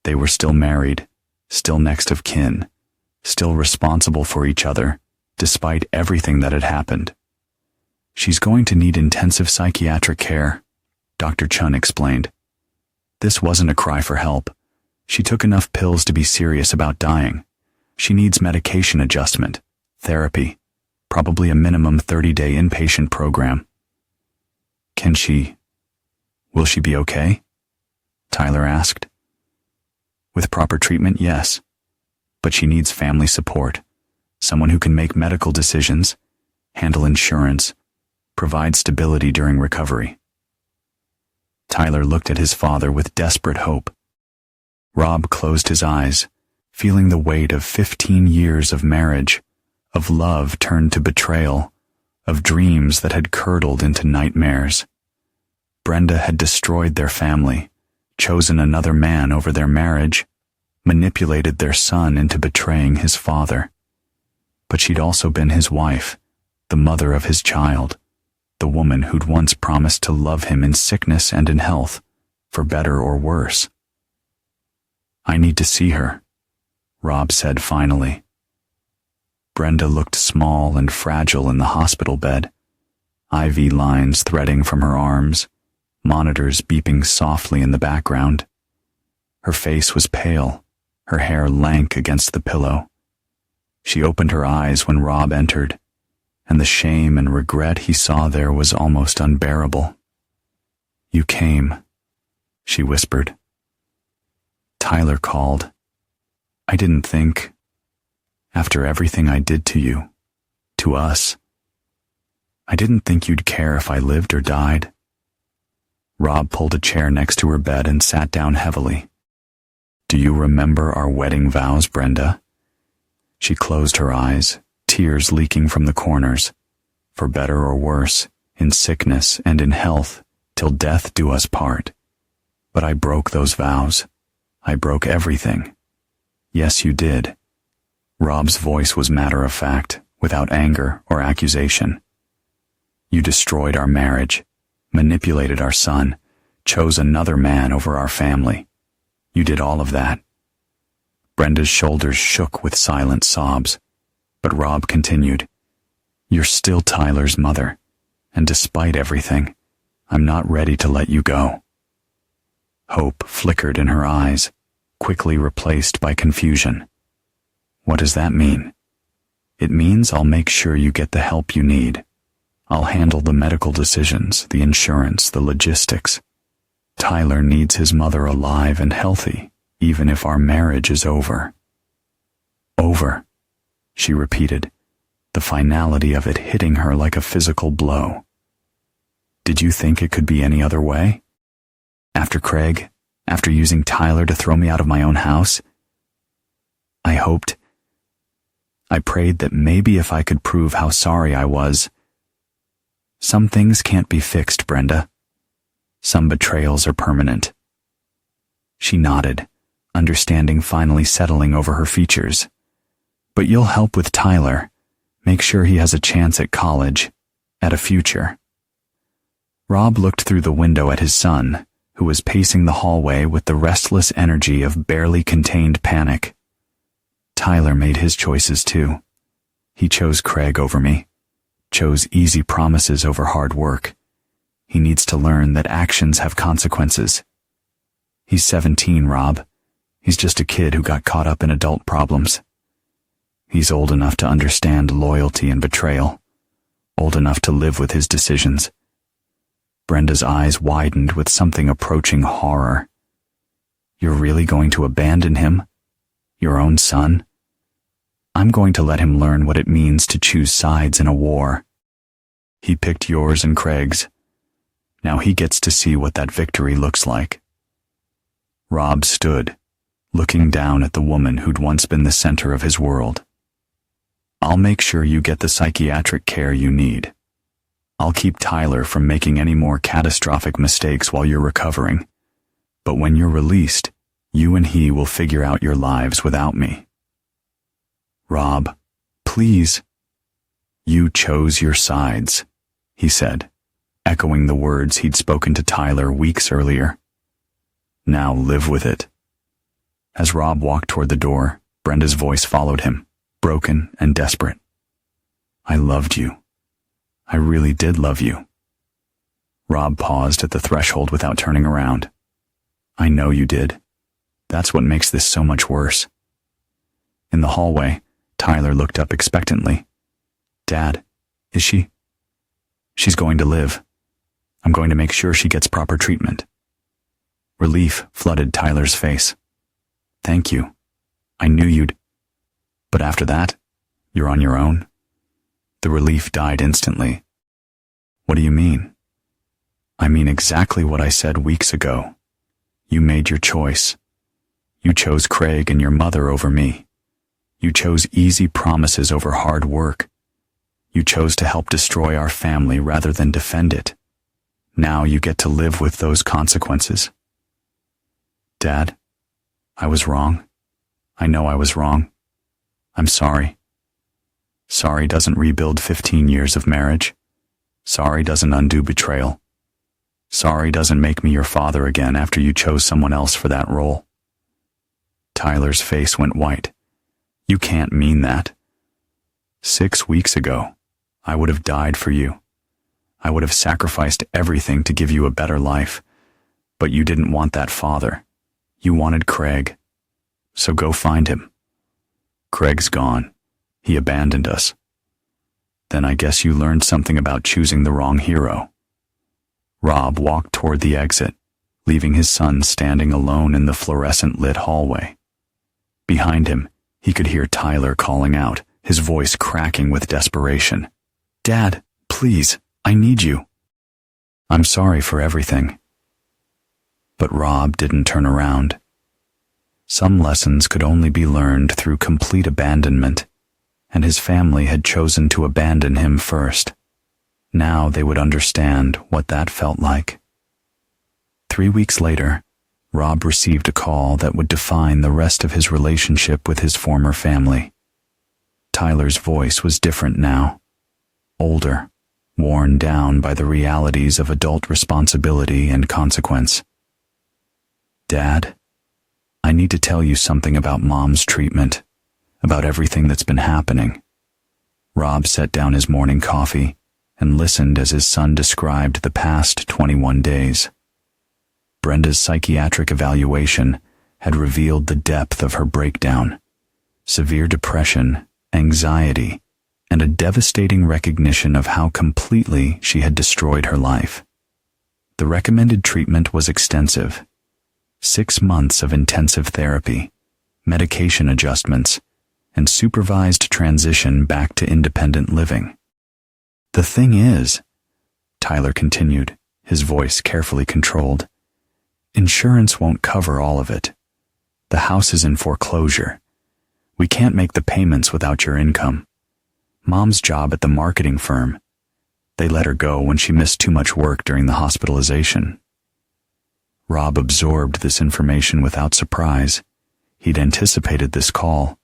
they were still married, still next of kin, still responsible for each other, despite everything that had happened. "She's going to need intensive psychiatric care," Dr. Chun explained. "This wasn't a cry for help. She took enough pills to be serious about dying. She needs medication adjustment, therapy, probably a minimum 30-day inpatient program." Will she be okay?" Tyler asked. "With proper treatment, yes. But she needs family support, someone who can make medical decisions, handle insurance, provide stability during recovery." Tyler looked at his father with desperate hope. Rob closed his eyes, feeling the weight of 15 years of marriage, of love turned to betrayal, of dreams that had curdled into nightmares. Brenda had destroyed their family, chosen another man over their marriage, manipulated their son into betraying his father. But she'd also been his wife, the mother of his child, the woman who'd once promised to love him in sickness and in health, for better or worse. "I need to see her," Rob said finally. Brenda looked small and fragile in the hospital bed, IV lines threading from her arms, monitors beeping softly in the background. Her face was pale, her hair lank against the pillow. She opened her eyes when Rob entered, and the shame and regret he saw there was almost unbearable. "You came," she whispered. "Tyler called. I didn't think, after everything I did to you, to us, I didn't think you'd care if I lived or died." Rob pulled a chair next to her bed and sat down heavily. "Do you remember our wedding vows, Brenda?" She closed her eyes, tears leaking from the corners. "For better or worse, in sickness and in health, till death do us part. But I broke those vows. I broke everything." "Yes, you did." Rob's voice was matter-of-fact, without anger or accusation. "You destroyed our marriage, manipulated our son, chose another man over our family. You did all of that." Brenda's shoulders shook with silent sobs, but Rob continued, "You're still Tyler's mother, and despite everything, I'm not ready to let you go." Hope flickered in her eyes, quickly replaced by confusion. "What does that mean?" "It means I'll make sure you get the help you need. I'll handle the medical decisions, the insurance, the logistics. Tyler needs his mother alive and healthy, even if our marriage is over." "Over," she repeated, the finality of it hitting her like a physical blow. "Did you think it could be any other way? After Craig, after using Tyler to throw me out of my own house? I prayed that maybe if I could prove how sorry I was. Some things can't be fixed, Brenda. Some betrayals are permanent." She nodded, understanding finally settling over her features. "But you'll help with Tyler. Make sure he has a chance at college, at a future." Rob looked through the window at his son, who was pacing the hallway with the restless energy of barely contained panic. Tyler made his choices too. He chose Craig over me, chose easy promises over hard work. He needs to learn that actions have consequences. He's 17, Rob. He's just a kid who got caught up in adult problems. He's old enough to understand loyalty and betrayal, old enough to live with his decisions. Brenda's eyes widened with something approaching horror. "You're really going to abandon him? Your own son?" "I'm going to let him learn what it means to choose sides in a war. He picked yours and Craig's. Now he gets to see what that victory looks like." Rob stood, looking down at the woman who'd once been the center of his world. I'll make sure you get the psychiatric care you need. I'll keep Tyler from making any more catastrophic mistakes while you're recovering. But when you're released, you and he will figure out your lives without me. Rob, please. You chose your sides, he said, echoing the words he'd spoken to Tyler weeks earlier. Now live with it. As Rob walked toward the door, Brenda's voice followed him, broken and desperate. I loved you. I really did love you. Rob paused at the threshold without turning around. I know you did. That's what makes this so much worse. In the hallway, Tyler looked up expectantly. Dad, is she? She's going to live. I'm going to make sure she gets proper treatment. Relief flooded Tyler's face. Thank you. I knew you'd. But after that, you're on your own? The relief died instantly. What do you mean? I mean exactly what I said weeks ago. You made your choice. You chose Craig and your mother over me. You chose easy promises over hard work. You chose to help destroy our family rather than defend it. Now you get to live with those consequences. Dad, I was wrong. I know I was wrong. I'm sorry. Sorry doesn't rebuild 15 years of marriage. Sorry doesn't undo betrayal. Sorry doesn't make me your father again after you chose someone else for that role. Tyler's face went white. You can't mean that. 6 weeks ago, I would have died for you. I would have sacrificed everything to give you a better life. But you didn't want that father. You wanted Craig. So go find him. Craig's gone. He abandoned us. Then I guess you learned something about choosing the wrong hero. Rob walked toward the exit, leaving his son standing alone in the fluorescent-lit hallway. Behind him, he could hear Tyler calling out, his voice cracking with desperation. Dad, please, I need you. I'm sorry for everything. But Rob didn't turn around. Some lessons could only be learned through complete abandonment, and his family had chosen to abandon him first. Now they would understand what that felt like. 3 weeks later, Rob received a call that would define the rest of his relationship with his former family. Tyler's voice was different now, older, worn down by the realities of adult responsibility and consequence. Dad, I need to tell you something about Mom's treatment, about everything that's been happening. Rob set down his morning coffee and listened as his son described the past 21 days. Brenda's psychiatric evaluation had revealed the depth of her breakdown, severe depression, anxiety, and a devastating recognition of how completely she had destroyed her life. The recommended treatment was extensive. 6 months of intensive therapy, medication adjustments, and supervised transition back to independent living. The thing is, Tyler continued, his voice carefully controlled, insurance won't cover all of it. The house is in foreclosure. We can't make the payments without your income. Mom's job at the marketing firm. They let her go when she missed too much work during the hospitalization. Rob absorbed this information without surprise. He'd anticipated this call,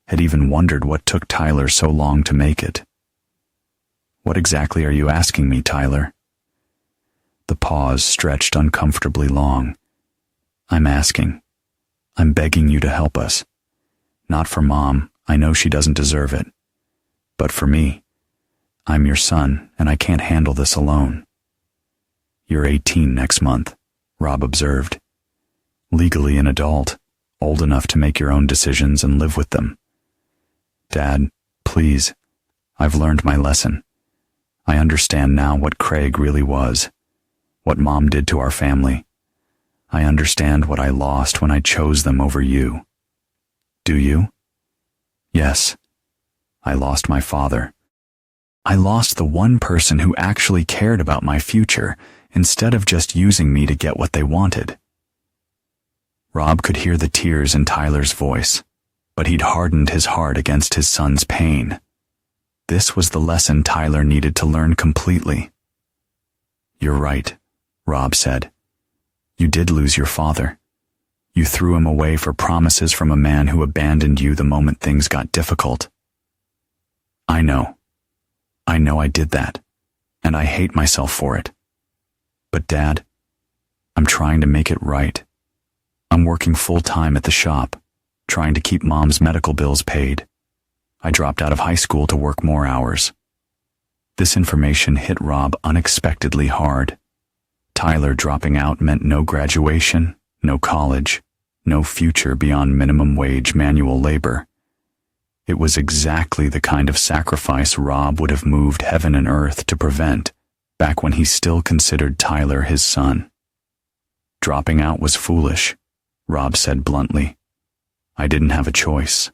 had even wondered what took Tyler so long to make it. What exactly are you asking me, Tyler? The pause stretched uncomfortably long. I'm begging you to help us. Not for Mom, I know she doesn't deserve it. But for me. I'm your son, and I can't handle this alone. You're 18 next month, Rob observed. Legally an adult, old enough to make your own decisions and live with them. Dad, please, I've learned my lesson. I understand now what Craig really was, what Mom did to our family. I understand what I lost when I chose them over you. Do you? Yes. I lost my father. I lost the one person who actually cared about my future instead of just using me to get what they wanted. Rob could hear the tears in Tyler's voice, but he'd hardened his heart against his son's pain. This was the lesson Tyler needed to learn completely. "You're right," Rob said. "You did lose your father. You threw him away for promises from a man who abandoned you the moment things got difficult." I know I did that, and I hate myself for it. But Dad, I'm trying to make it right. I'm working full-time at the shop, trying to keep Mom's medical bills paid. I dropped out of high school to work more hours. This information hit Rob unexpectedly hard. Tyler dropping out meant no graduation, no college, no future beyond minimum wage manual labor. It was exactly the kind of sacrifice Rob would have moved heaven and earth to prevent, back when he still considered Tyler his son. "Dropping out was foolish," Rob said bluntly. "I didn't have a choice.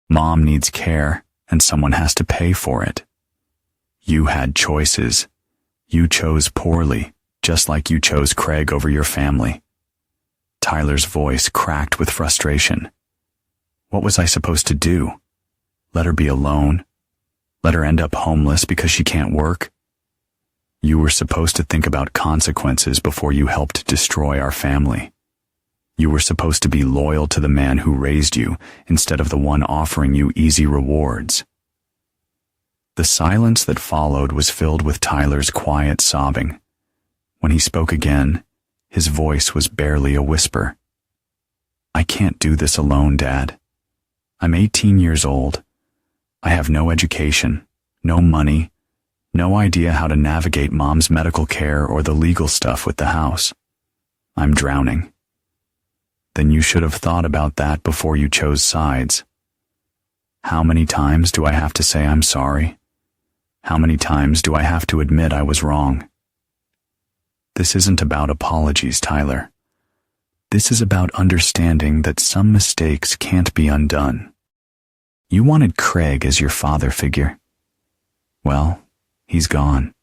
Mom needs care, and someone has to pay for it. You had choices. You chose poorly, just like you chose Craig over your family." Tyler's voice cracked with frustration. What was I supposed to do? Let her be alone? Let her end up homeless because she can't work? You were supposed to think about consequences before you helped destroy our family. You were supposed to be loyal to the man who raised you instead of the one offering you easy rewards. The silence that followed was filled with Tyler's quiet sobbing. When he spoke again, his voice was barely a whisper. "I can't do this alone, Dad. I'm 18 years old. I have no education, no money, no idea how to navigate Mom's medical care or the legal stuff with the house. I'm drowning." "Then you should have thought about that before you chose sides. How many times do I have to say I'm sorry? How many times do I have to admit I was wrong?" This isn't about apologies, Tyler. This is about understanding that some mistakes can't be undone. You wanted Craig as your father figure. Well, he's gone.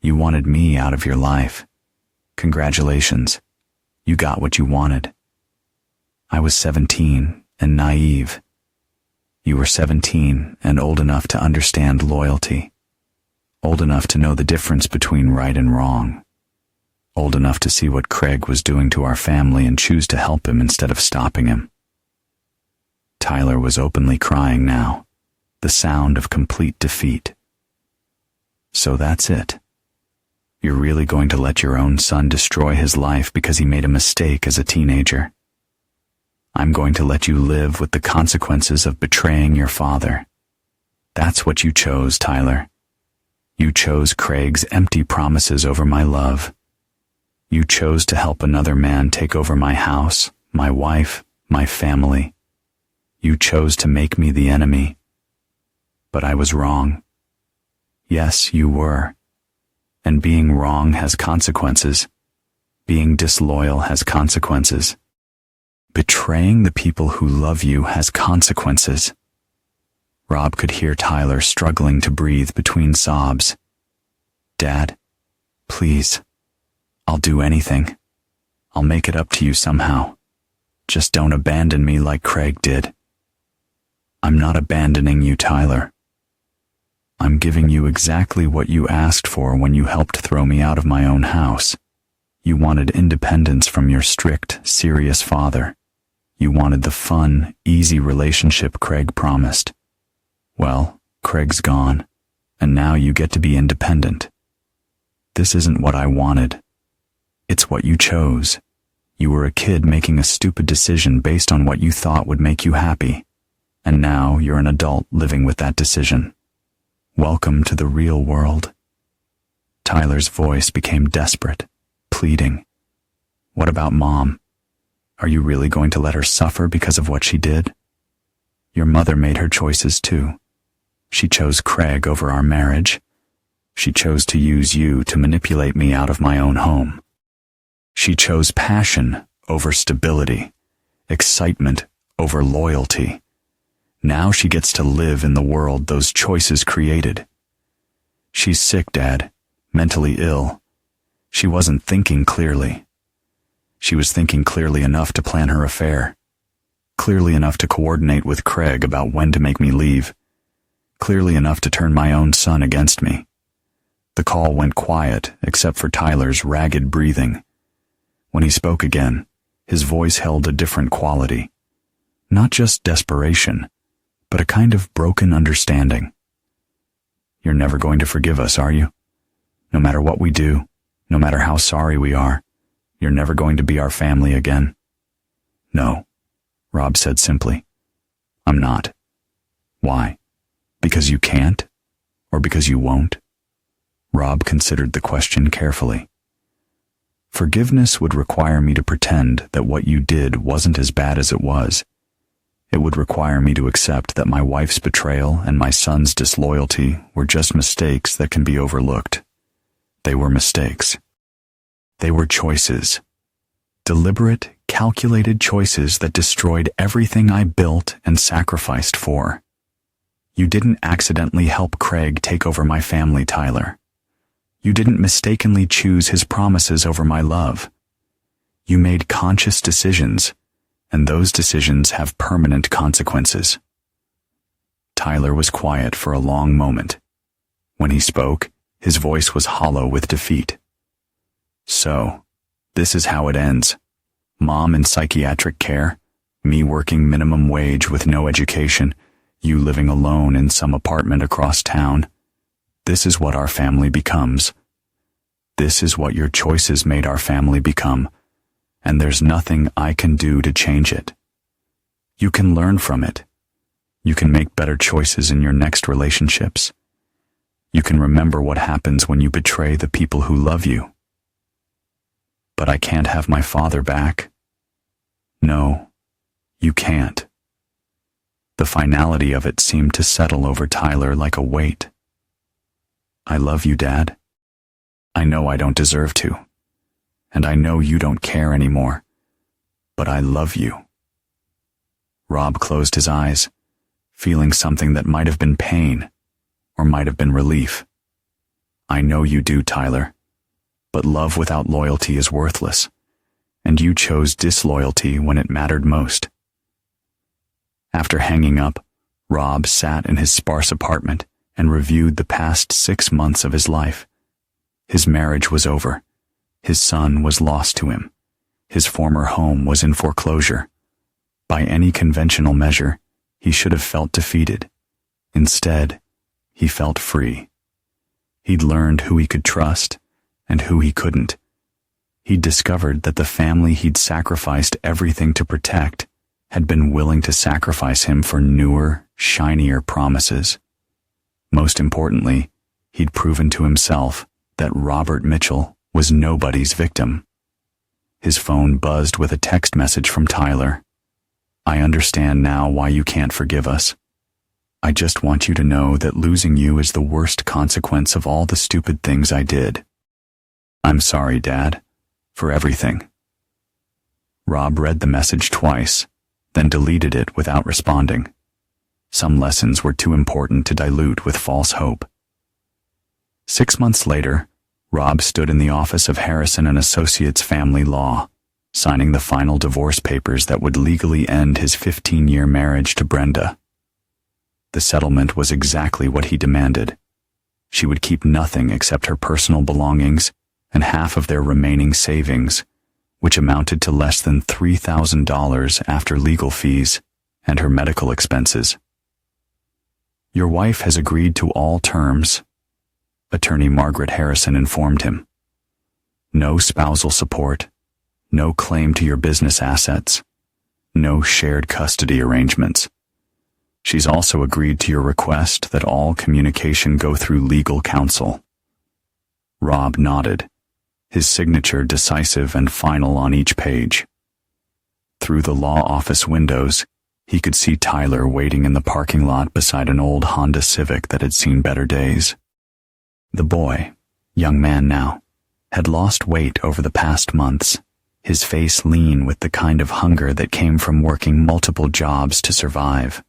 You wanted me out of your life. Congratulations. You got what you wanted. I was 17 and naive. You were 17 and old enough to understand loyalty. Old enough to know the difference between right and wrong. Old enough to see what Craig was doing to our family and choose to help him instead of stopping him. Tyler was openly crying now, the sound of complete defeat. "So that's it. You're really going to let your own son destroy his life because he made a mistake as a teenager? I'm going to let you live with the consequences of betraying your father. That's what you chose, Tyler. You chose Craig's empty promises over my love. You chose to help another man take over my house, my wife, my family. You chose to make me the enemy. But I was wrong. Yes, you were. And being wrong has consequences. Being disloyal has consequences. Betraying the people who love you has consequences." Rob could hear Tyler struggling to breathe between sobs. "Dad, please. I'll do anything. I'll make it up to you somehow. Just don't abandon me like Craig did." "I'm not abandoning you, Tyler. I'm giving you exactly what you asked for when you helped throw me out of my own house. You wanted independence from your strict, serious father. You wanted the fun, easy relationship Craig promised. Well, Craig's gone, and now you get to be independent. This isn't what I wanted. It's what you chose. You were a kid making a stupid decision based on what you thought would make you happy. And now you're an adult living with that decision. Welcome to the real world." Tyler's voice became desperate, pleading. "What about Mom? Are you really going to let her suffer because of what she did? Your mother made her choices too. She chose Craig over our marriage. She chose to use you to manipulate me out of my own home. She chose passion over stability, excitement over loyalty. Now she gets to live in the world those choices created. She's sick, Dad, mentally ill. She wasn't thinking clearly. She was thinking clearly enough to plan her affair, clearly enough to coordinate with Craig about when to make me leave, clearly enough to turn my own son against me. The call went quiet, except for Tyler's ragged breathing. When he spoke again, his voice held a different quality. Not just desperation, but a kind of broken understanding. You're never going to forgive us, are you? No matter what we do, no matter how sorry we are, you're never going to be our family again. No, Rob said simply. I'm not. Why? Because you can't? Or because you won't? Rob considered the question carefully. Forgiveness would require me to pretend that what you did wasn't as bad as it was. It would require me to accept that my wife's betrayal and my son's disloyalty were just mistakes that can be overlooked. They were mistakes. They were choices. Deliberate, calculated choices that destroyed everything I built and sacrificed for. You didn't accidentally help Craig take over my family, Tyler. You didn't mistakenly choose his promises over my love. You made conscious decisions, and those decisions have permanent consequences. Tyler was quiet for a long moment. When he spoke, his voice was hollow with defeat. So, this is how it ends. Mom in psychiatric care, me working minimum wage with no education, you living alone in some apartment across town. This is what our family becomes. This is what your choices made our family become, and there's nothing I can do to change it. You can learn from it. You can make better choices in your next relationships. You can remember what happens when you betray the people who love you. But I can't have my father back. No, you can't. The finality of it seemed to settle over Tyler like a weight. I love you, Dad. I know I don't deserve to, and I know you don't care anymore, but I love you. Rob closed his eyes, feeling something that might have been pain, or might have been relief. I know you do, Tyler, but love without loyalty is worthless, and you chose disloyalty when it mattered most. After hanging up, Rob sat in his sparse apartment and reviewed the past 6 months of his life. His marriage was over. His son was lost to him. His former home was in foreclosure. By any conventional measure, he should have felt defeated. Instead, he felt free. He'd learned who he could trust and who he couldn't. He'd discovered that the family he'd sacrificed everything to protect had been willing to sacrifice him for newer, shinier promises. Most importantly, he'd proven to himself that Robert Mitchell was nobody's victim. His phone buzzed with a text message from Tyler. I understand now why you can't forgive us. I just want you to know that losing you is the worst consequence of all the stupid things I did. I'm sorry, Dad, for everything. Rob read the message twice, then deleted it without responding. Some lessons were too important to dilute with false hope. 6 months later, Rob stood in the office of Harrison and Associates Family Law, signing the final divorce papers that would legally end his 15-year marriage to Brenda. The settlement was exactly what he demanded. She would keep nothing except her personal belongings and half of their remaining savings, which amounted to less than $3,000 after legal fees and her medical expenses. Your wife has agreed to all terms, Attorney Margaret Harrison informed him. No spousal support, no claim to your business assets, no shared custody arrangements. She's also agreed to your request that all communication go through legal counsel. Rob nodded, his signature decisive and final on each page. Through the law office windows, he could see Tyler waiting in the parking lot beside an old Honda Civic that had seen better days. The boy, young man now, had lost weight over the past months, his face lean with the kind of hunger that came from working multiple jobs to survive.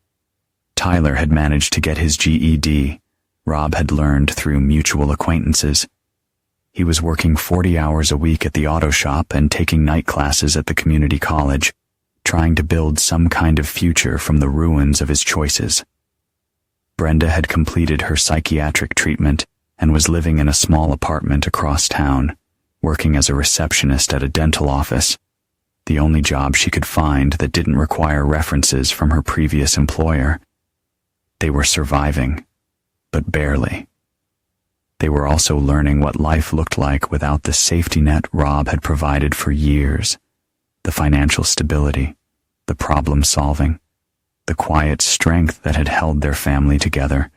Tyler had managed to get his GED. Rob had learned through mutual acquaintances. He was working 40 hours a week at the auto shop and taking night classes at the community college, trying to build some kind of future from the ruins of his choices. Brenda had completed her psychiatric treatment and was living in a small apartment across town, working as a receptionist at a dental office, the only job she could find that didn't require references from her previous employer. They were surviving, but barely. They were also learning what life looked like without the safety net Rob had provided for years, the financial stability, the problem solving, the quiet strength that had held their family together,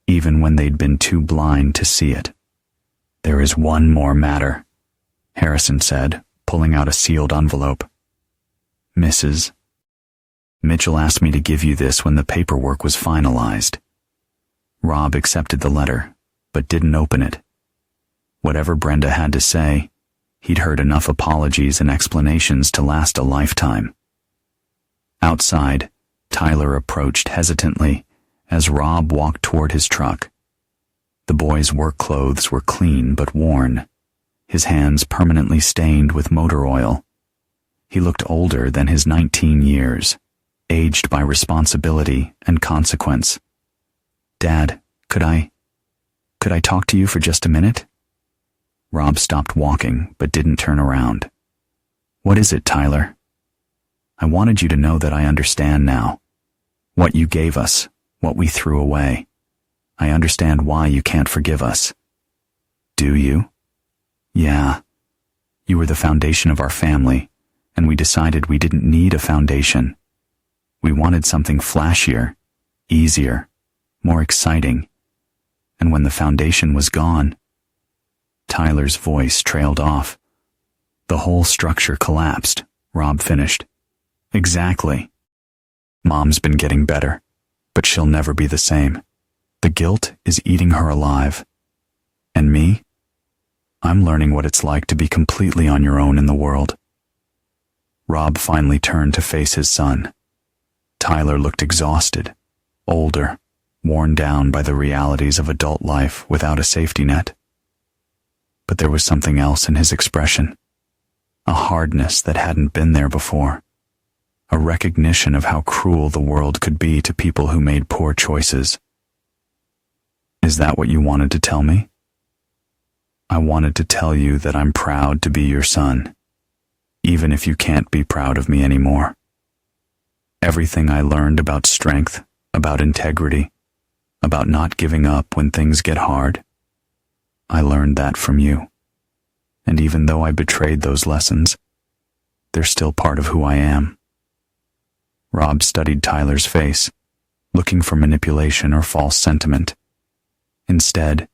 even when they'd been too blind to see it. "There is one more matter," Harrison said, pulling out a sealed envelope. "Mrs. Mitchell asked me to give you this when the paperwork was finalized." Rob accepted the letter, but didn't open it. Whatever Brenda had to say, he'd heard enough apologies and explanations to last a lifetime. Outside, Tyler approached hesitantly as Rob walked toward his truck. The boy's work clothes were clean but worn, his hands permanently stained with motor oil. He looked older than his 19 years, aged by responsibility and consequence. "Dad, could I talk to you for just a minute?" Rob stopped walking but didn't turn around. "What is it, Tyler?" "I wanted you to know that I understand now. What you gave us, what we threw away. I understand why you can't forgive us." "Do you?" "Yeah. You were the foundation of our family, and we decided we didn't need a foundation. We wanted something flashier, easier, more exciting. And when the foundation was gone..." Tyler's voice trailed off. "The whole structure collapsed," Rob finished. "Exactly. Mom's been getting better, but she'll never be the same. The guilt is eating her alive. And me? I'm learning what it's like to be completely on your own in the world." Rob finally turned to face his son. Tyler looked exhausted, older, worn down by the realities of adult life without a safety net. But there was something else in his expression, a hardness that hadn't been there before, a recognition of how cruel the world could be to people who made poor choices. "Is that what you wanted to tell me?" "I wanted to tell you that I'm proud to be your son, even if you can't be proud of me anymore. Everything I learned about strength, about integrity, about not giving up when things get hard, I learned that from you. And even though I betrayed those lessons, they're still part of who I am." Rob studied Tyler's face, looking for manipulation or false sentiment. Instead,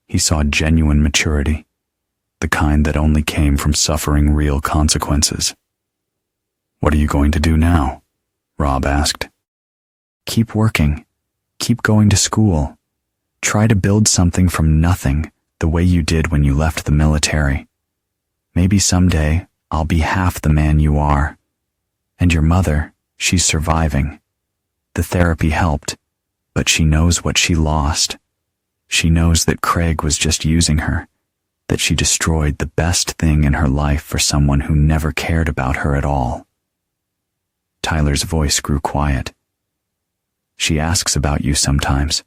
he saw genuine maturity, the kind that only came from suffering real consequences. "What are you going to do now?" Rob asked. "Keep working. Keep going to school. Try to build something from nothing, the way you did when you left the military. Maybe someday I'll be half the man you are. And your mother, she's surviving. The therapy helped, but she knows what she lost. She knows that Craig was just using her, that she destroyed the best thing in her life for someone who never cared about her at all." Tyler's voice grew quiet. "She asks about you sometimes,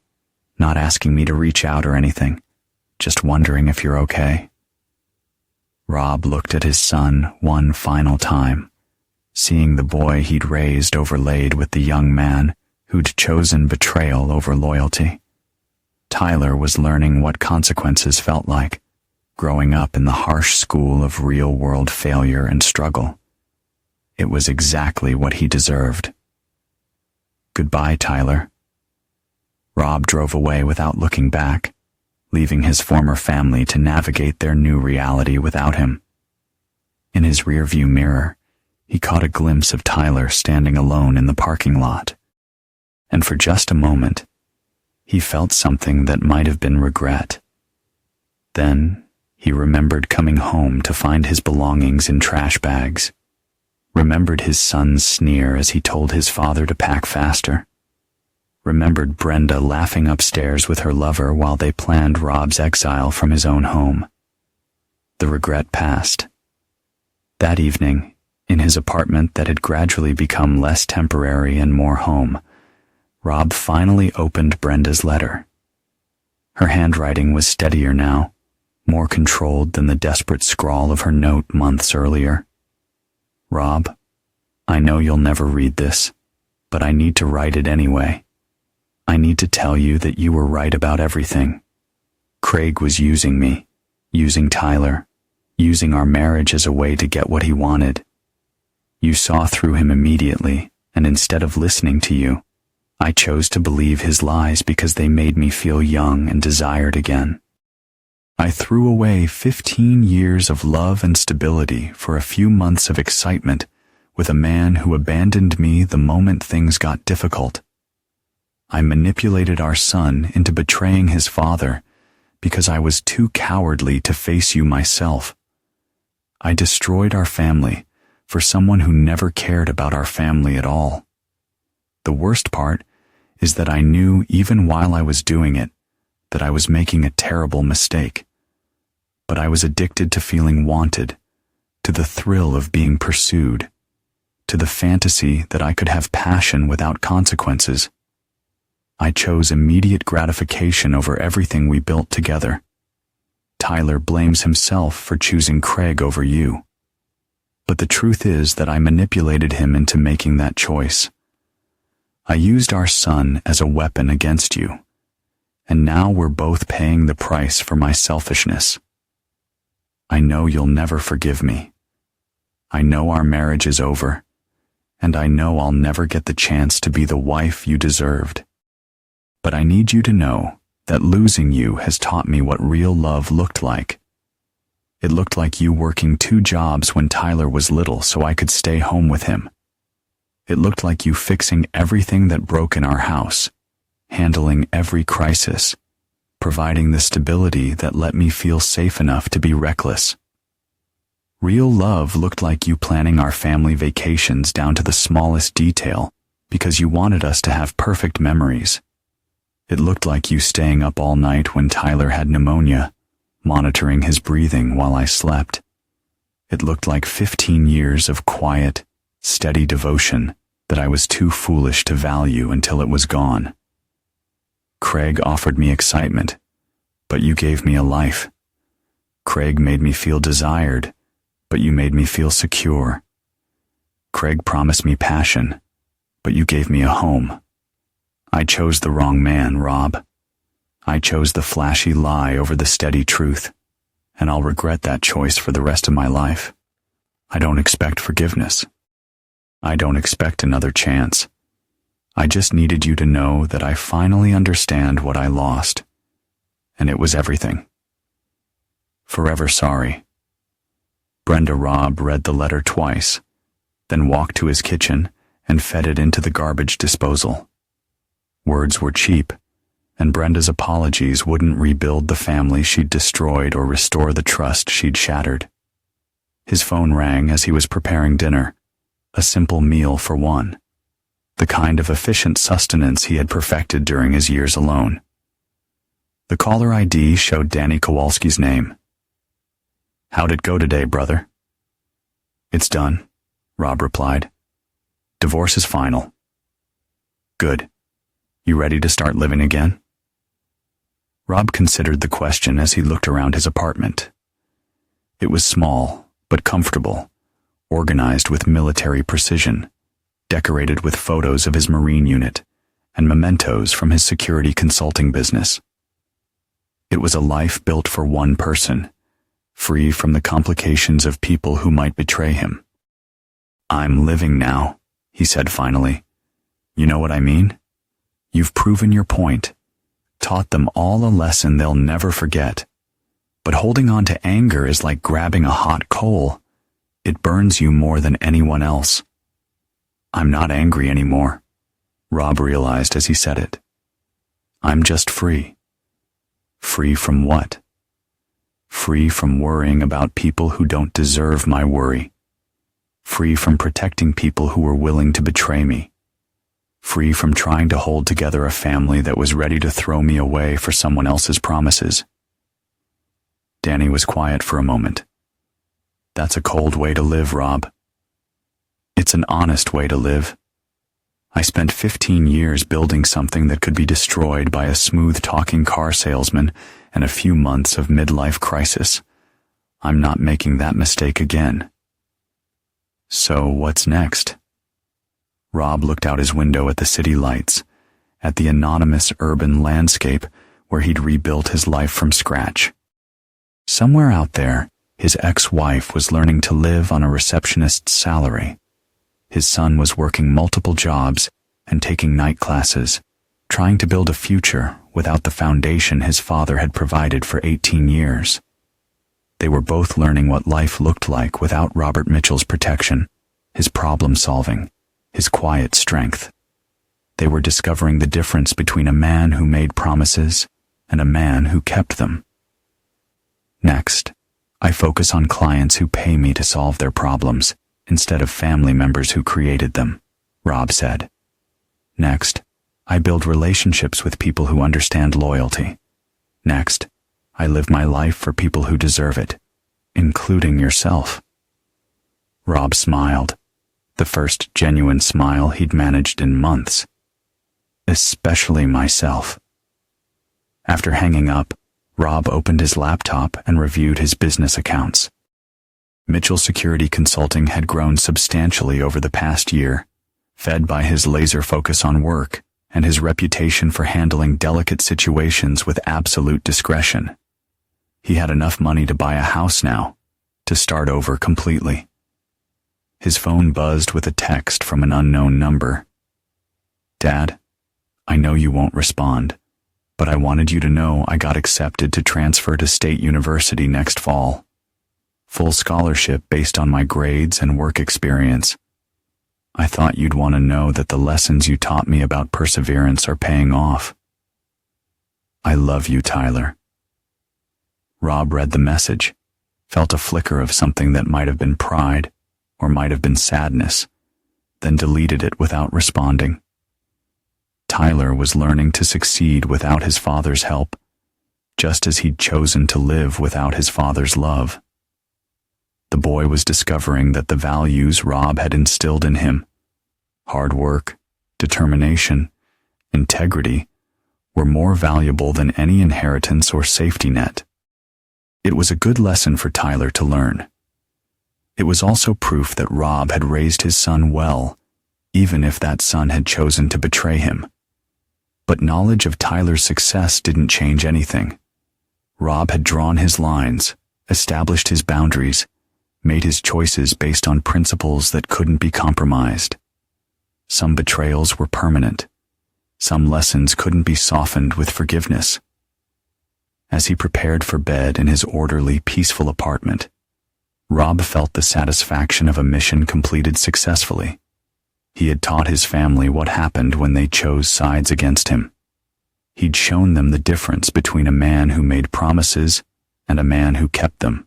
not asking me to reach out or anything, just wondering if you're okay." Rob looked at his son one final time, seeing the boy he'd raised overlaid with the young man who'd chosen betrayal over loyalty. Tyler was learning what consequences felt like, growing up in the harsh school of real-world failure and struggle. It was exactly what he deserved. "Goodbye, Tyler." Rob drove away without looking back, leaving his former family to navigate their new reality without him. In his rearview mirror, he caught a glimpse of Tyler standing alone in the parking lot. And for just a moment, he felt something that might have been regret. Then, he remembered coming home to find his belongings in trash bags, remembered his son's sneer as he told his father to pack faster, remembered Brenda laughing upstairs with her lover while they planned Rob's exile from his own home. The regret passed. That evening, in his apartment that had gradually become less temporary and more home, Rob finally opened Brenda's letter. Her handwriting was steadier now, more controlled than the desperate scrawl of her note months earlier. Rob, I know you'll never read this, but I need to write it anyway. I need to tell you that you were right about everything. Craig was using me, using Tyler, using our marriage as a way to get what he wanted. You saw through him immediately, and instead of listening to you, I chose to believe his lies because they made me feel young and desired again. I threw away 15 years of love and stability for a few months of excitement with a man who abandoned me the moment things got difficult. I manipulated our son into betraying his father because I was too cowardly to face you myself. I destroyed our family for someone who never cared about our family at all. The worst part is that I knew even while I was doing it that I was making a terrible mistake. But I was addicted to feeling wanted, to the thrill of being pursued, to the fantasy that I could have passion without consequences. I chose immediate gratification over everything we built together. Tyler blames himself for choosing Craig over you. But the truth is that I manipulated him into making that choice. I used our son as a weapon against you, and now we're both paying the price for my selfishness. I know you'll never forgive me. I know our marriage is over, and I know I'll never get the chance to be the wife you deserved. But I need you to know that losing you has taught me what real love looked like. It looked like you working 2 jobs when Tyler was little so I could stay home with him. It looked like you fixing everything that broke in our house, handling every crisis, providing the stability that let me feel safe enough to be reckless. Real love looked like you planning our family vacations down to the smallest detail because you wanted us to have perfect memories. It looked like you staying up all night when Tyler had pneumonia, monitoring his breathing while I slept. It looked like 15 years of quiet, steady devotion that I was too foolish to value until it was gone. Craig offered me excitement, but you gave me a life. Craig made me feel desired, but you made me feel secure. Craig promised me passion, but you gave me a home. I chose the wrong man, Rob. I chose the flashy lie over the steady truth, and I'll regret that choice for the rest of my life. I don't expect forgiveness. I don't expect another chance. I just needed you to know that I finally understand what I lost, and it was everything. Forever sorry. Brenda. Rob read the letter twice, then walked to his kitchen and fed it into the garbage disposal. Words were cheap, and Brenda's apologies wouldn't rebuild the family she'd destroyed or restore the trust she'd shattered. His phone rang as he was preparing dinner, a simple meal for one, the kind of efficient sustenance he had perfected during his years alone. The caller ID showed Danny Kowalski's name. "How'd it go today, brother?" "It's done," Rob replied. "Divorce is final." "Good. You ready to start living again?" Rob considered the question as he looked around his apartment. It was small, but comfortable, organized with military precision, decorated with photos of his Marine unit and mementos from his security consulting business. It was a life built for one person, free from the complications of people who might betray him. "I'm living now," he said finally. "You know what I mean? You've proven your point, taught them all a lesson they'll never forget. But holding on to anger is like grabbing a hot coal. It burns you more than anyone else." "I'm not angry anymore," Rob realized as he said it. "I'm just free." Free from what? Free from worrying about people who don't deserve my worry. Free from protecting people who were willing to betray me. Free from trying to hold together a family that was ready to throw me away for someone else's promises. Danny was quiet for a moment. "That's a cold way to live, Rob." "It's an honest way to live." I spent 15 years building something that could be destroyed by a smooth-talking car salesman and a few months of midlife crisis. I'm not making that mistake again. So what's next? Rob looked out his window at the city lights, at the anonymous urban landscape where he'd rebuilt his life from scratch. Somewhere out there, his ex-wife was learning to live on a receptionist's salary. His son was working multiple jobs and taking night classes, trying to build a future without the foundation his father had provided for 18 years. They were both learning what life looked like without Robert Mitchell's protection, his problem-solving, his quiet strength. They were discovering the difference between a man who made promises and a man who kept them. Next, I focus on clients who pay me to solve their problems instead of family members who created them, Rob said. Next, I build relationships with people who understand loyalty. Next, I live my life for people who deserve it, including yourself. Rob smiled, the first genuine smile he'd managed in months. Especially myself. After hanging up, Rob opened his laptop and reviewed his business accounts. Mitchell Security Consulting had grown substantially over the past year, fed by his laser focus on work and his reputation for handling delicate situations with absolute discretion. He had enough money to buy a house now, to start over completely. His phone buzzed with a text from an unknown number. Dad, I know you won't respond, but I wanted you to know I got accepted to transfer to State University next fall. Full scholarship based on my grades and work experience. I thought you'd want to know that the lessons you taught me about perseverance are paying off. I love you, Tyler. Rob read the message, felt a flicker of something that might have been pride or might have been sadness, then deleted it without responding. Tyler was learning to succeed without his father's help, just as he'd chosen to live without his father's love. The boy was discovering that the values Rob had instilled in him, hard work, determination, integrity, were more valuable than any inheritance or safety net. It was a good lesson for Tyler to learn. It was also proof that Rob had raised his son well, even if that son had chosen to betray him. But knowledge of Tyler's success didn't change anything. Rob had drawn his lines, established his boundaries, made his choices based on principles that couldn't be compromised. Some betrayals were permanent. Some lessons couldn't be softened with forgiveness. As he prepared for bed in his orderly, peaceful apartment, Rob felt the satisfaction of a mission completed successfully. He had taught his family what happened when they chose sides against him. He'd shown them the difference between a man who made promises and a man who kept them.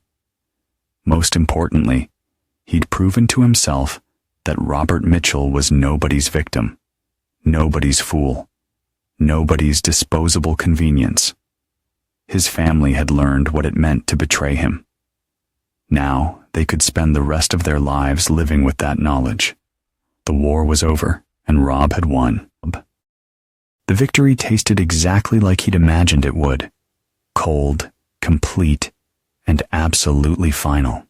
Most importantly, he'd proven to himself that Robert Mitchell was nobody's victim, nobody's fool, nobody's disposable convenience. His family had learned what it meant to betray him. Now they could spend the rest of their lives living with that knowledge. The war was over, and Rob had won. The victory tasted exactly like he'd imagined it would. Cold, complete, and absolutely final.